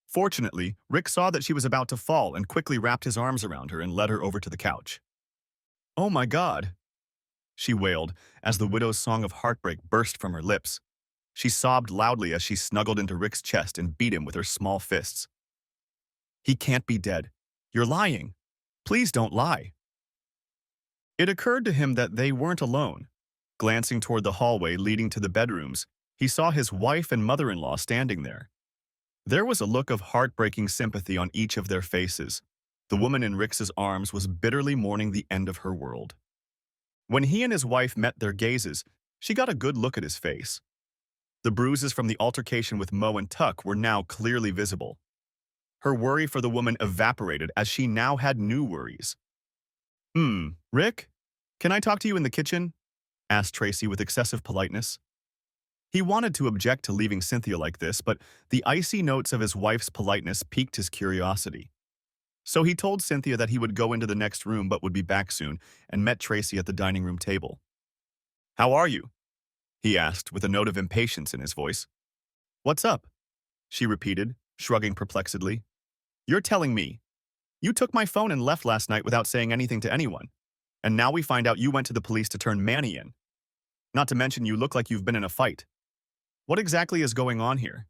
Fortunately, Rick saw that she was about to fall and quickly wrapped his arms around her and led her over to the couch. Oh my God, she wailed as the widow's song of heartbreak burst from her lips. She sobbed loudly as she snuggled into Rick's chest and beat him with her small fists. He can't be dead. You're lying. Please don't lie. It occurred to him that they weren't alone. Glancing toward the hallway leading to the bedrooms, he saw his wife and mother-in-law standing there. There was a look of heartbreaking sympathy on each of their faces. The woman in Rick's arms was bitterly mourning the end of her world. When he and his wife met their gazes, she got a good look at his face. The bruises from the altercation with Mo and Tuck were now clearly visible. Her worry for the woman evaporated as she now had new worries. Rick? Can I talk to you in the kitchen? Asked Tracy with excessive politeness. He wanted to object to leaving Cynthia like this, but the icy notes of his wife's politeness piqued his curiosity. So he told Cynthia that he would go into the next room but would be back soon, and met Tracy at the dining room table. How are you? He asked with a note of impatience in his voice. What's up? She repeated, shrugging perplexedly. You're telling me. You took my phone and left last night without saying anything to anyone. And now we find out you went to the police to turn Manny in. Not to mention you look like you've been in a fight. What exactly is going on here?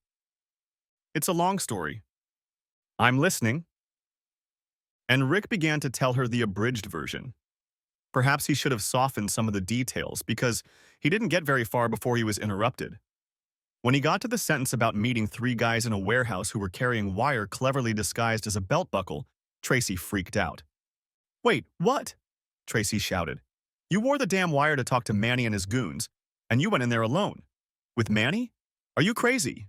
It's a long story. I'm listening. And Rick began to tell her the abridged version. Perhaps he should have softened some of the details because he didn't get very far before he was interrupted. When he got to the sentence about meeting three guys in a warehouse who were carrying wire cleverly disguised as a belt buckle, Tracy freaked out. Wait, what? Tracy shouted. You wore the damn wire to talk to Manny and his goons, and you went in there alone. With Manny? Are you crazy?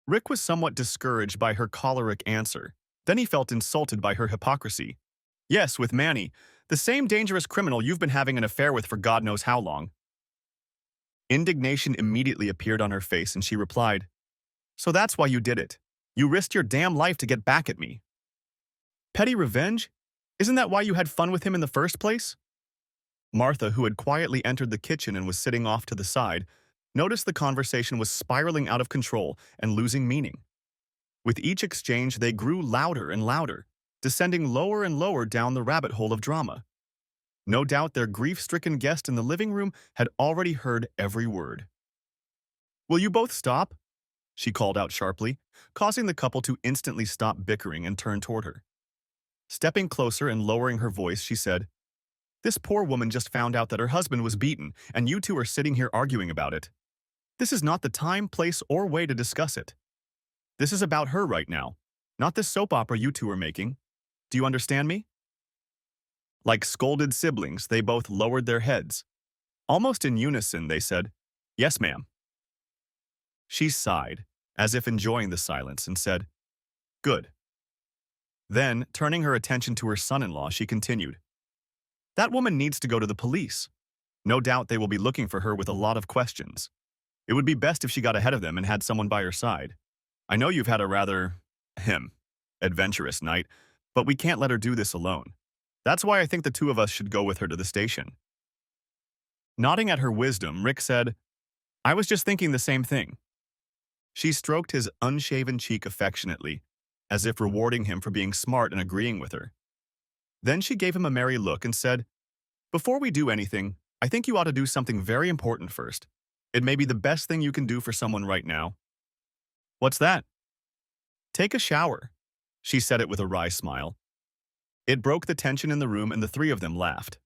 Rick was somewhat discouraged by her choleric answer. Then he felt insulted by her hypocrisy. Yes, with Manny, the same dangerous criminal you've been having an affair with for God knows how long. Indignation immediately appeared on her face and she replied, So that's why you did it. You risked your damn life to get back at me. Petty revenge? Isn't that why you had fun with him in the first place? Martha, who had quietly entered the kitchen and was sitting off to the side, noticed the conversation was spiraling out of control and losing meaning. With each exchange, they grew louder and louder, descending lower and lower down the rabbit hole of drama. No doubt their grief-stricken guest in the living room had already heard every word. Will you both stop? She called out sharply, causing the couple to instantly stop bickering and turn toward her. Stepping closer and lowering her voice, she said, This poor woman just found out that her husband was beaten, and you two are sitting here arguing about it. This is not the time, place, or way to discuss it. This is about her right now, not this soap opera you two are making. Do you understand me? Like scolded siblings, they both lowered their heads. Almost in unison, they said, Yes, ma'am. She sighed, as if enjoying the silence, and said, Good. Then, turning her attention to her son-in-law, she continued, That woman needs to go to the police. No doubt they will be looking for her with a lot of questions. It would be best if she got ahead of them and had someone by her side. I know you've had a rather, adventurous night, but we can't let her do this alone. That's why I think the two of us should go with her to the station. Nodding at her wisdom, Rick said, I was just thinking the same thing. She stroked his unshaven cheek affectionately, as if rewarding him for being smart and agreeing with her. Then she gave him a merry look and said, Before we do anything, I think you ought to do something very important first. It may be the best thing you can do for someone right now. What's that? Take a shower. She said it with a wry smile. It broke the tension in the room and the three of them laughed.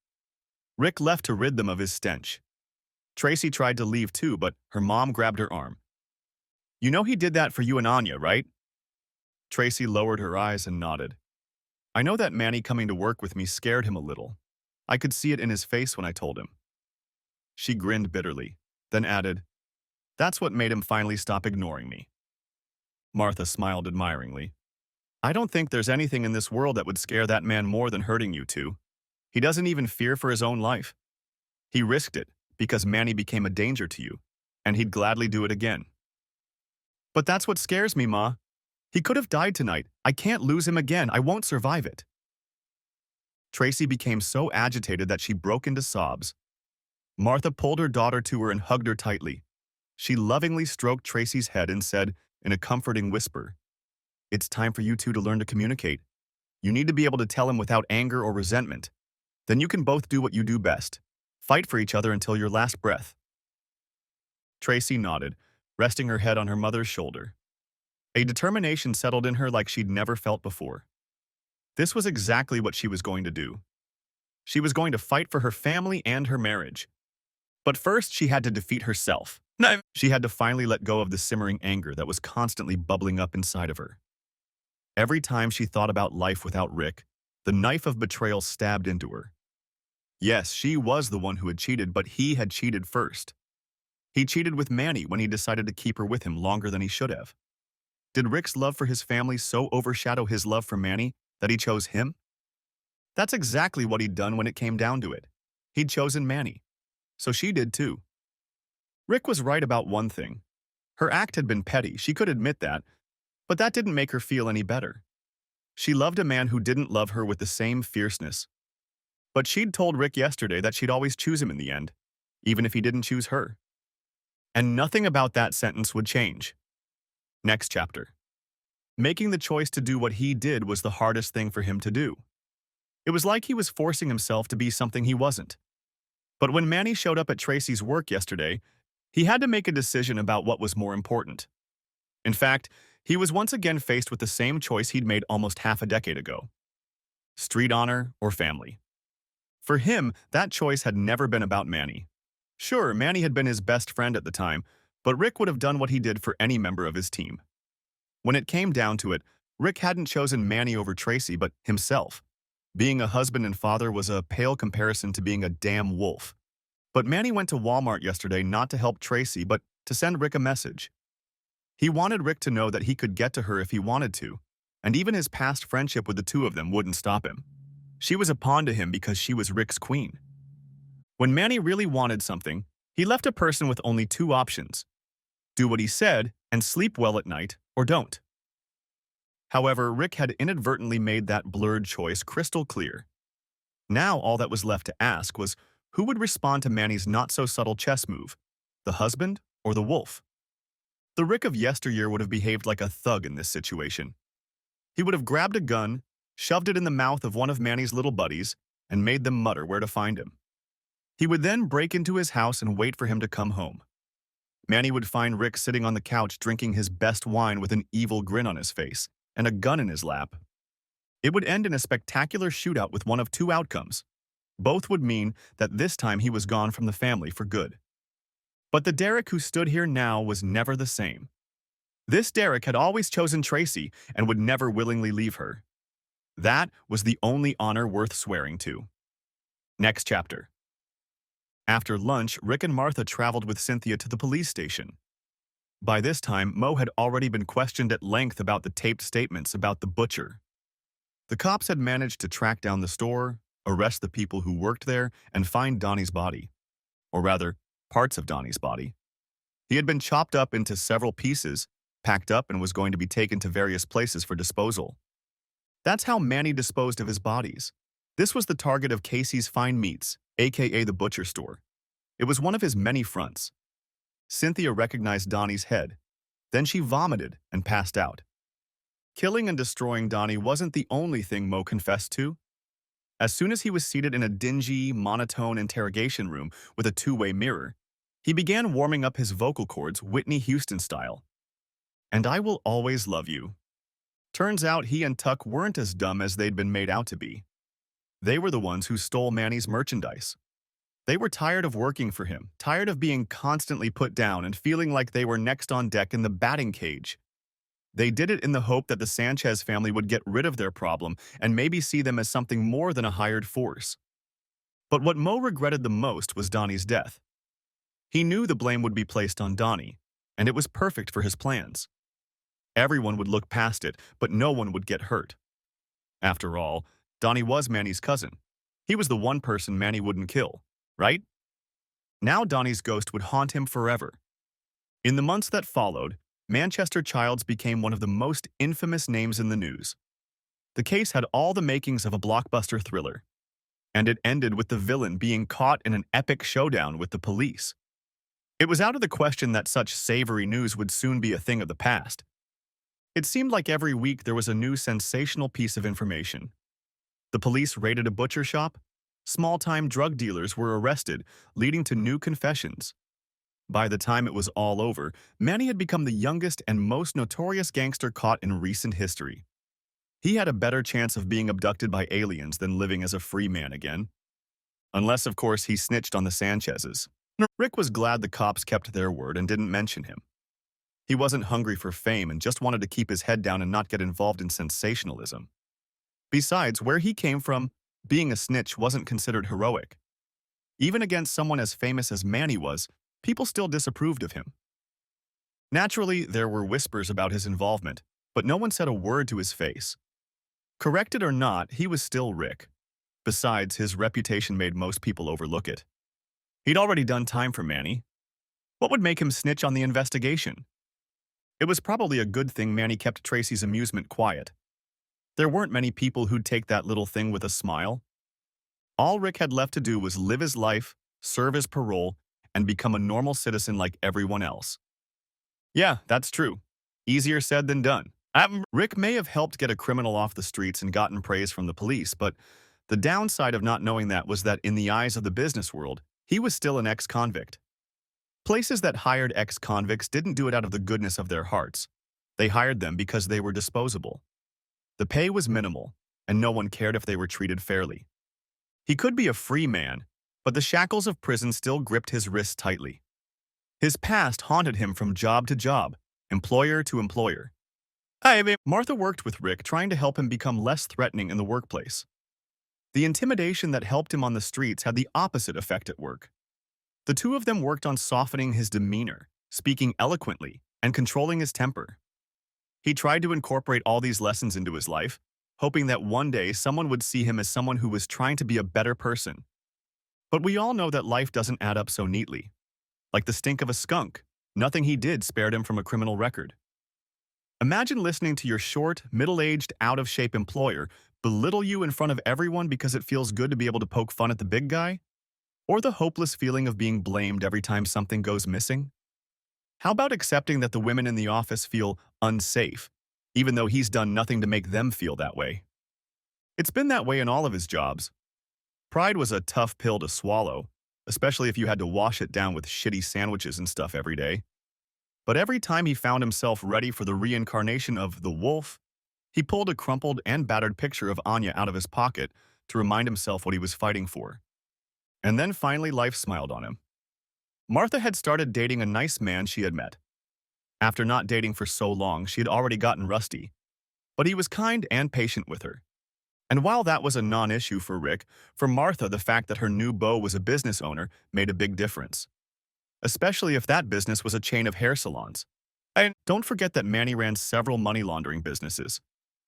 Rick left to rid them of his stench. Tracy tried to leave too, but her mom grabbed her arm. You know he did that for you and Anya, right? Tracy lowered her eyes and nodded. I know that Manny coming to work with me scared him a little. I could see it in his face when I told him. She grinned bitterly, then added, That's what made him finally stop ignoring me. Martha smiled admiringly. I don't think there's anything in this world that would scare that man more than hurting you two. He doesn't even fear for his own life. He risked it because Manny became a danger to you, and he'd gladly do it again. But that's what scares me, Ma. He could have died tonight. I can't lose him again. I won't survive it. Tracy became so agitated that she broke into sobs. Martha pulled her daughter to her and hugged her tightly. She lovingly stroked Tracy's head and said, in a comforting whisper, It's time for you two to learn to communicate. You need to be able to tell him without anger or resentment. Then you can both do what you do best. Fight for each other until your last breath. Tracy nodded, resting her head on her mother's shoulder. A determination settled in her like she'd never felt before. This was exactly what she was going to do. She was going to fight for her family and her marriage. But first, she had to defeat herself. No. She had to finally let go of the simmering anger that was constantly bubbling up inside of her. Every time she thought about life without Rick, the knife of betrayal stabbed into her. Yes, she was the one who had cheated, but he had cheated first. He cheated with Manny when he decided to keep her with him longer than he should have. Did Rick's love for his family so overshadow his love for Manny that he chose him? That's exactly what he'd done when it came down to it. He'd chosen Manny. So she did too. Rick was right about one thing. Her act had been petty, she could admit that, but that didn't make her feel any better. She loved a man who didn't love her with the same fierceness. But she'd told Rick yesterday that she'd always choose him in the end, even if he didn't choose her. And nothing about that sentence would change. Next chapter. Making the choice to do what he did was the hardest thing for him to do. It was like he was forcing himself to be something he wasn't. But when Manny showed up at Tracy's work yesterday, he had to make a decision about what was more important. In fact, he was once again faced with the same choice he'd made almost half a decade ago. Street honor or family. For him, that choice had never been about Manny. Sure, Manny had been his best friend at the time, but Rick would have done what he did for any member of his team. When it came down to it, Rick hadn't chosen Manny over Tracy, but himself. Being a husband and father was a pale comparison to being a damn wolf. But Manny went to Walmart yesterday not to help Tracy, but to send Rick a message. He wanted Rick to know that he could get to her if he wanted to, and even his past friendship with the two of them wouldn't stop him. She was a pawn to him because she was Rick's queen. When Manny really wanted something, he left a person with only two options. Do what he said and sleep well at night, or don't. However, Rick had inadvertently made that blurred choice crystal clear. Now all that was left to ask was who would respond to Manny's not-so-subtle chess move, the husband or the wolf? The Rick of yesteryear would have behaved like a thug in this situation. He would have grabbed a gun, shoved it in the mouth of one of Manny's little buddies, and made them mutter where to find him. He would then break into his house and wait for him to come home. Manny would find Rick sitting on the couch drinking his best wine with an evil grin on his face and a gun in his lap. It would end in a spectacular shootout with one of two outcomes. Both would mean that this time he was gone from the family for good. But the Derek who stood here now was never the same. This Derek had always chosen Tracy and would never willingly leave her. That was the only honor worth swearing to. Next chapter. After lunch, Rick and Martha traveled with Cynthia to the police station. By this time, Mo had already been questioned at length about the taped statements about the butcher. The cops had managed to track down the store, arrest the people who worked there, and find Donnie's body. Or rather, parts of Donnie's body. He had been chopped up into several pieces, packed up, and was going to be taken to various places for disposal. That's how Manny disposed of his bodies. This was the target of Casey's Fine Meats, aka the butcher store. It was one of his many fronts. Cynthia recognized Donnie's head. Then she vomited and passed out. Killing and destroying Donnie wasn't the only thing Mo confessed to. As soon as he was seated in a dingy, monotone interrogation room with a two-way mirror, he began warming up his vocal cords Whitney Houston style. And I will always love you. Turns out he and Tuck weren't as dumb as they'd been made out to be. They were the ones who stole Manny's merchandise. They were tired of working for him, tired of being constantly put down and feeling like they were next on deck in the batting cage. They did it in the hope that the Sanchez family would get rid of their problem and maybe see them as something more than a hired force. But what Mo regretted the most was Donnie's death. He knew the blame would be placed on Donnie, and it was perfect for his plans. Everyone would look past it, but no one would get hurt. After all, Donnie was Manny's cousin. He was the one person Manny wouldn't kill, right? Now Donnie's ghost would haunt him forever. In the months that followed, Manchester Childs became one of the most infamous names in the news. The case had all the makings of a blockbuster thriller, and it ended with the villain being caught in an epic showdown with the police. It was out of the question that such savory news would soon be a thing of the past. It seemed like every week there was a new sensational piece of information. The police raided a butcher shop. Small-time drug dealers were arrested, leading to new confessions. By the time it was all over, Manny had become the youngest and most notorious gangster caught in recent history. He had a better chance of being abducted by aliens than living as a free man again. Unless, of course, he snitched on the Sanchezes. Rick was glad the cops kept their word and didn't mention him. He wasn't hungry for fame and just wanted to keep his head down and not get involved in sensationalism. Besides, where he came from, being a snitch wasn't considered heroic. Even against someone as famous as Manny was, people still disapproved of him. Naturally, there were whispers about his involvement, but no one said a word to his face. Corrected or not, he was still Rick. Besides, his reputation made most people overlook it. He'd already done time for Manny. What would make him snitch on the investigation? It was probably a good thing Manny kept Tracy's amusement quiet. There weren't many people who'd take that little thing with a smile. All Rick had left to do was live his life, serve his parole, and become a normal citizen like everyone else. Yeah, that's true. Easier said than done. Rick may have helped get a criminal off the streets and gotten praise from the police, but the downside of not knowing that was that in the eyes of the business world, he was still an ex-convict. Places that hired ex-convicts didn't do it out of the goodness of their hearts. They hired them because they were disposable. The pay was minimal, and no one cared if they were treated fairly. He could be a free man, but the shackles of prison still gripped his wrists tightly. His past haunted him from job to job, employer to employer. Martha worked with Rick, trying to help him become less threatening in the workplace. The intimidation that helped him on the streets had the opposite effect at work. The two of them worked on softening his demeanor, speaking eloquently, and controlling his temper. He tried to incorporate all these lessons into his life, hoping that one day someone would see him as someone who was trying to be a better person. But we all know that life doesn't add up so neatly. Like the stink of a skunk, nothing he did spared him from a criminal record. Imagine listening to your short, middle-aged, out-of-shape employer belittle you in front of everyone because it feels good to be able to poke fun at the big guy? Or the hopeless feeling of being blamed every time something goes missing? How about accepting that the women in the office feel unsafe, even though he's done nothing to make them feel that way? It's been that way in all of his jobs. Pride was a tough pill to swallow, especially if you had to wash it down with shitty sandwiches and stuff every day. But every time he found himself ready for the reincarnation of the wolf, he pulled a crumpled and battered picture of Anya out of his pocket to remind himself what he was fighting for. And then finally life smiled on him. Martha had started dating a nice man she had met. After not dating for so long, she had already gotten rusty. But he was kind and patient with her. And while that was a non-issue for Rick, for Martha the fact that her new beau was a business owner made a big difference. Especially if that business was a chain of hair salons. And don't forget that Manny ran several money laundering businesses.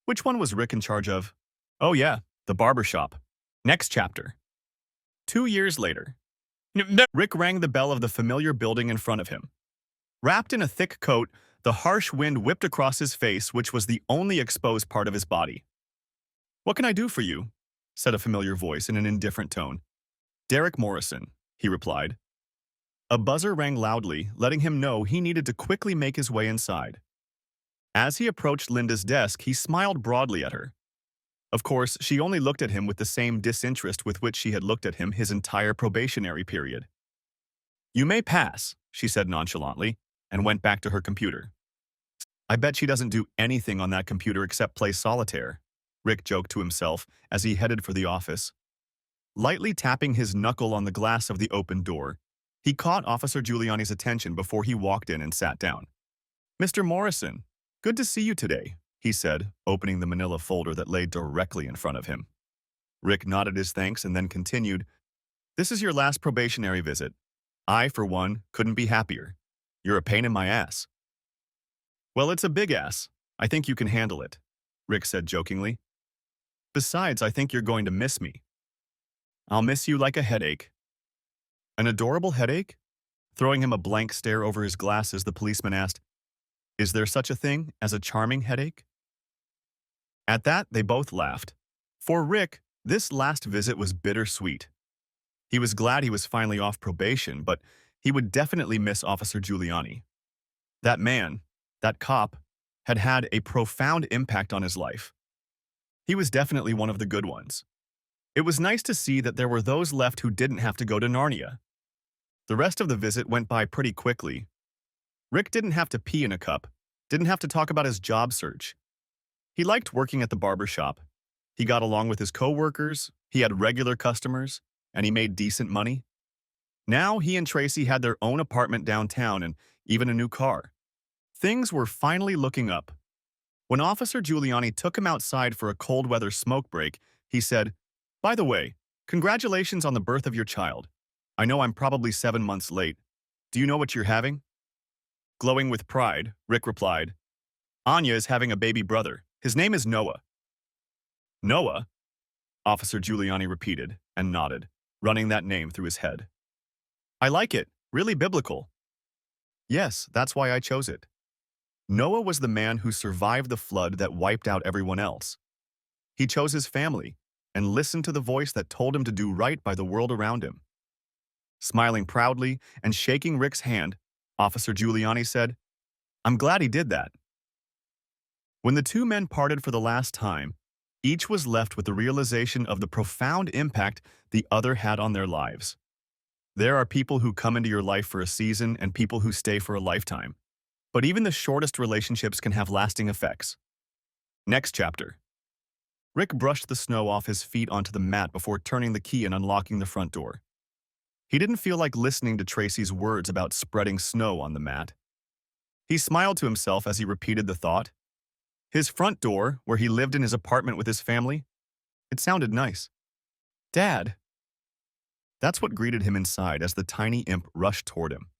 Which one was Rick in charge of? Oh yeah, the barbershop. Next chapter. 2 years later. Rick rang the bell of the familiar building in front of him. Wrapped in a thick coat, the harsh wind whipped across his face, which was the only exposed part of his body. "What can I do for you?" said a familiar voice in an indifferent tone. "Derek Morrison," he replied. A buzzer rang loudly, letting him know he needed to quickly make his way inside. As he approached Linda's desk, he smiled broadly at her. Of course, she only looked at him with the same disinterest with which she had looked at him his entire probationary period. "You may pass," she said nonchalantly, and went back to her computer. "I bet she doesn't do anything on that computer except play solitaire," Rick joked to himself as he headed for the office. Lightly tapping his knuckle on the glass of the open door, he caught Officer Giuliani's attention before he walked in and sat down. "Mr. Morrison, good to see you today," he said, opening the manila folder that lay directly in front of him. Rick nodded his thanks and then continued, "This is your last probationary visit. I, for one, couldn't be happier. You're a pain in my ass." "Well, it's a big ass. I think you can handle it," Rick said jokingly. "Besides, I think you're going to miss me." "I'll miss you like a headache." "An adorable headache?" Throwing him a blank stare over his glasses, the policeman asked, "Is there such a thing as a charming headache?" At that, they both laughed. For Rick, this last visit was bittersweet. He was glad he was finally off probation, but he would definitely miss Officer Giuliani. That man, that cop, had had a profound impact on his life. He was definitely one of the good ones. It was nice to see that there were those left who didn't have to go to Narnia. The rest of the visit went by pretty quickly. Rick didn't have to pee in a cup, didn't have to talk about his job search. He liked working at the barber shop. He got along with his coworkers, he had regular customers, and he made decent money. Now he and Tracy had their own apartment downtown and even a new car. Things were finally looking up. When Officer Giuliani took him outside for a cold weather smoke break, he said, "By the way, congratulations on the birth of your child. I know I'm probably 7 months late. Do you know what you're having?" Glowing with pride, Rick replied, "Anya is having a baby brother. His name is Noah." "Noah?" Officer Giuliani repeated and nodded, running that name through his head. "I like it. Really biblical." "Yes, that's why I chose it." Noah was the man who survived the flood that wiped out everyone else. He chose his family and listened to the voice that told him to do right by the world around him. Smiling proudly and shaking Rick's hand, Officer Giuliani said, "I'm glad he did that." When the two men parted for the last time, each was left with the realization of the profound impact the other had on their lives. There are people who come into your life for a season and people who stay for a lifetime. But even the shortest relationships can have lasting effects. Next chapter. Rick brushed the snow off his feet onto the mat before turning the key and unlocking the front door. He didn't feel like listening to Tracy's words about spreading snow on the mat. He smiled to himself as he repeated the thought. His front door, where he lived in his apartment with his family, it sounded nice. "Dad." That's what greeted him inside as the tiny imp rushed toward him.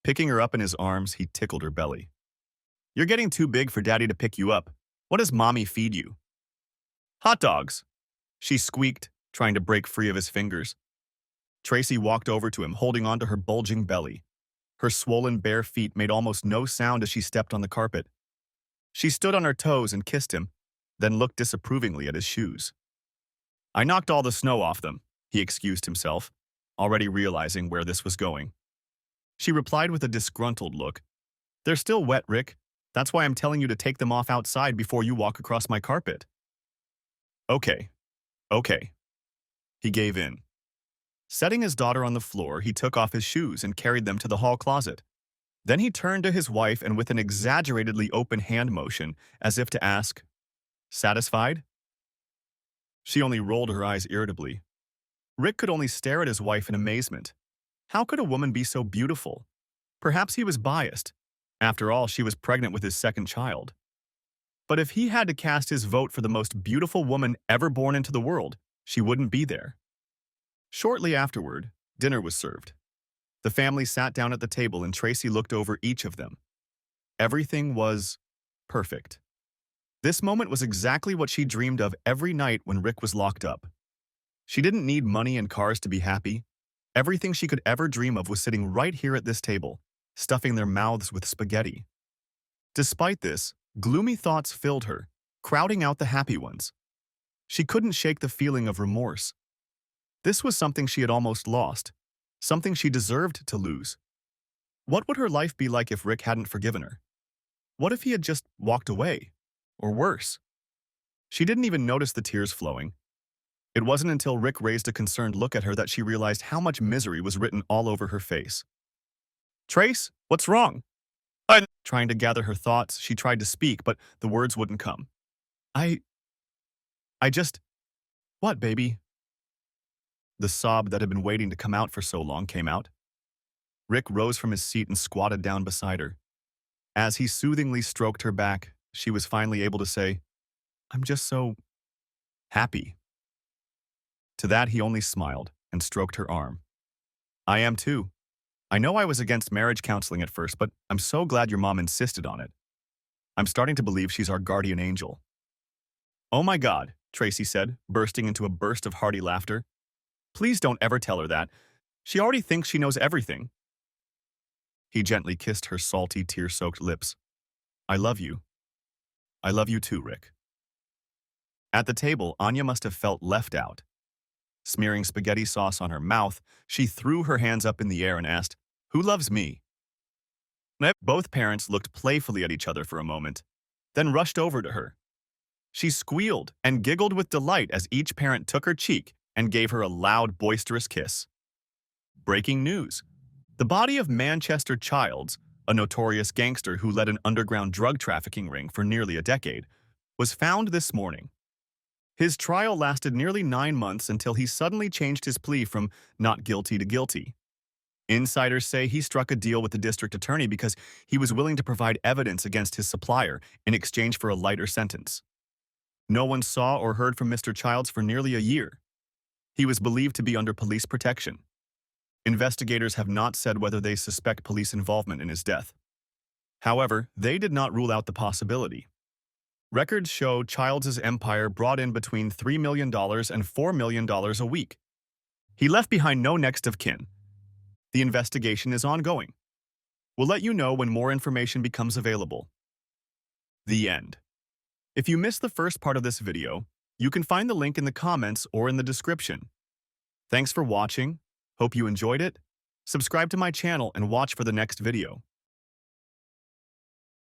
Picking her up in his arms, he tickled her belly. "You're getting too big for Daddy to pick you up. What does Mommy feed you?" "Hot dogs," she squeaked, trying to break free of his fingers. Tracy walked over to him, holding onto her bulging belly. Her swollen bare feet made almost no sound as she stepped on the carpet. She stood on her toes and kissed him, then looked disapprovingly at his shoes. "I knocked all the snow off them," he excused himself, already realizing where this was going. She replied with a disgruntled look. "They're still wet, Rick. That's why I'm telling you to take them off outside before you walk across my carpet." Okay. He gave in. Setting his daughter on the floor, he took off his shoes and carried them to the hall closet. Then he turned to his wife and with an exaggeratedly open hand motion, as if to ask, "Satisfied?" She only rolled her eyes irritably. Rick could only stare at his wife in amazement. How could a woman be so beautiful? Perhaps he was biased. After all, she was pregnant with his second child. But if he had to cast his vote for the most beautiful woman ever born into the world, she wouldn't be there. Shortly afterward, dinner was served. The family sat down at the table and Tracy looked over each of them. Everything was perfect. This moment was exactly what she dreamed of every night when Rick was locked up. She didn't need money and cars to be happy. Everything she could ever dream of was sitting right here at this table, stuffing their mouths with spaghetti. Despite this, gloomy thoughts filled her, crowding out the happy ones. She couldn't shake the feeling of remorse. This was something she had almost lost, something she deserved to lose. What would her life be like if Rick hadn't forgiven her? What if he had just walked away? Or worse? She didn't even notice the tears flowing. It wasn't until Rick raised a concerned look at her that she realized how much misery was written all over her face. Trace, what's wrong? Trying to gather her thoughts, she tried to speak, but the words wouldn't come. I... I just... What, baby? The sob that had been waiting to come out for so long came out. Rick rose from his seat and squatted down beside her. As he soothingly stroked her back, she was finally able to say, I'm just so... happy. To that, he only smiled and stroked her arm. I am too. I know I was against marriage counseling at first, but I'm so glad your mom insisted on it. I'm starting to believe she's our guardian angel. Oh my God, Tracy said, bursting into a burst of hearty laughter. Please don't ever tell her that. She already thinks she knows everything. He gently kissed her salty, tear-soaked lips. I love you. I love you too, Rick. At the table, Anya must have felt left out. Smearing spaghetti sauce on her mouth, she threw her hands up in the air and asked, Who loves me? Both parents looked playfully at each other for a moment, then rushed over to her. She squealed and giggled with delight as each parent took her cheek and gave her a loud, boisterous kiss. Breaking news. The body of Manchester Childs, a notorious gangster who led an underground drug trafficking ring for nearly a decade, was found this morning. His trial lasted nearly 9 months until he suddenly changed his plea from not guilty to guilty. Insiders say he struck a deal with the district attorney because he was willing to provide evidence against his supplier in exchange for a lighter sentence. No one saw or heard from Mr. Childs for nearly a year. He was believed to be under police protection. Investigators have not said whether they suspect police involvement in his death. However, they did not rule out the possibility. Records show Childs' empire brought in between $3 million and $4 million a week. He left behind no next of kin. The investigation is ongoing. We'll let you know when more information becomes available. The end. If you missed the first part of this video, you can find the link in the comments or in the description. Thanks for watching. Hope you enjoyed it. Subscribe to my channel and watch for the next video.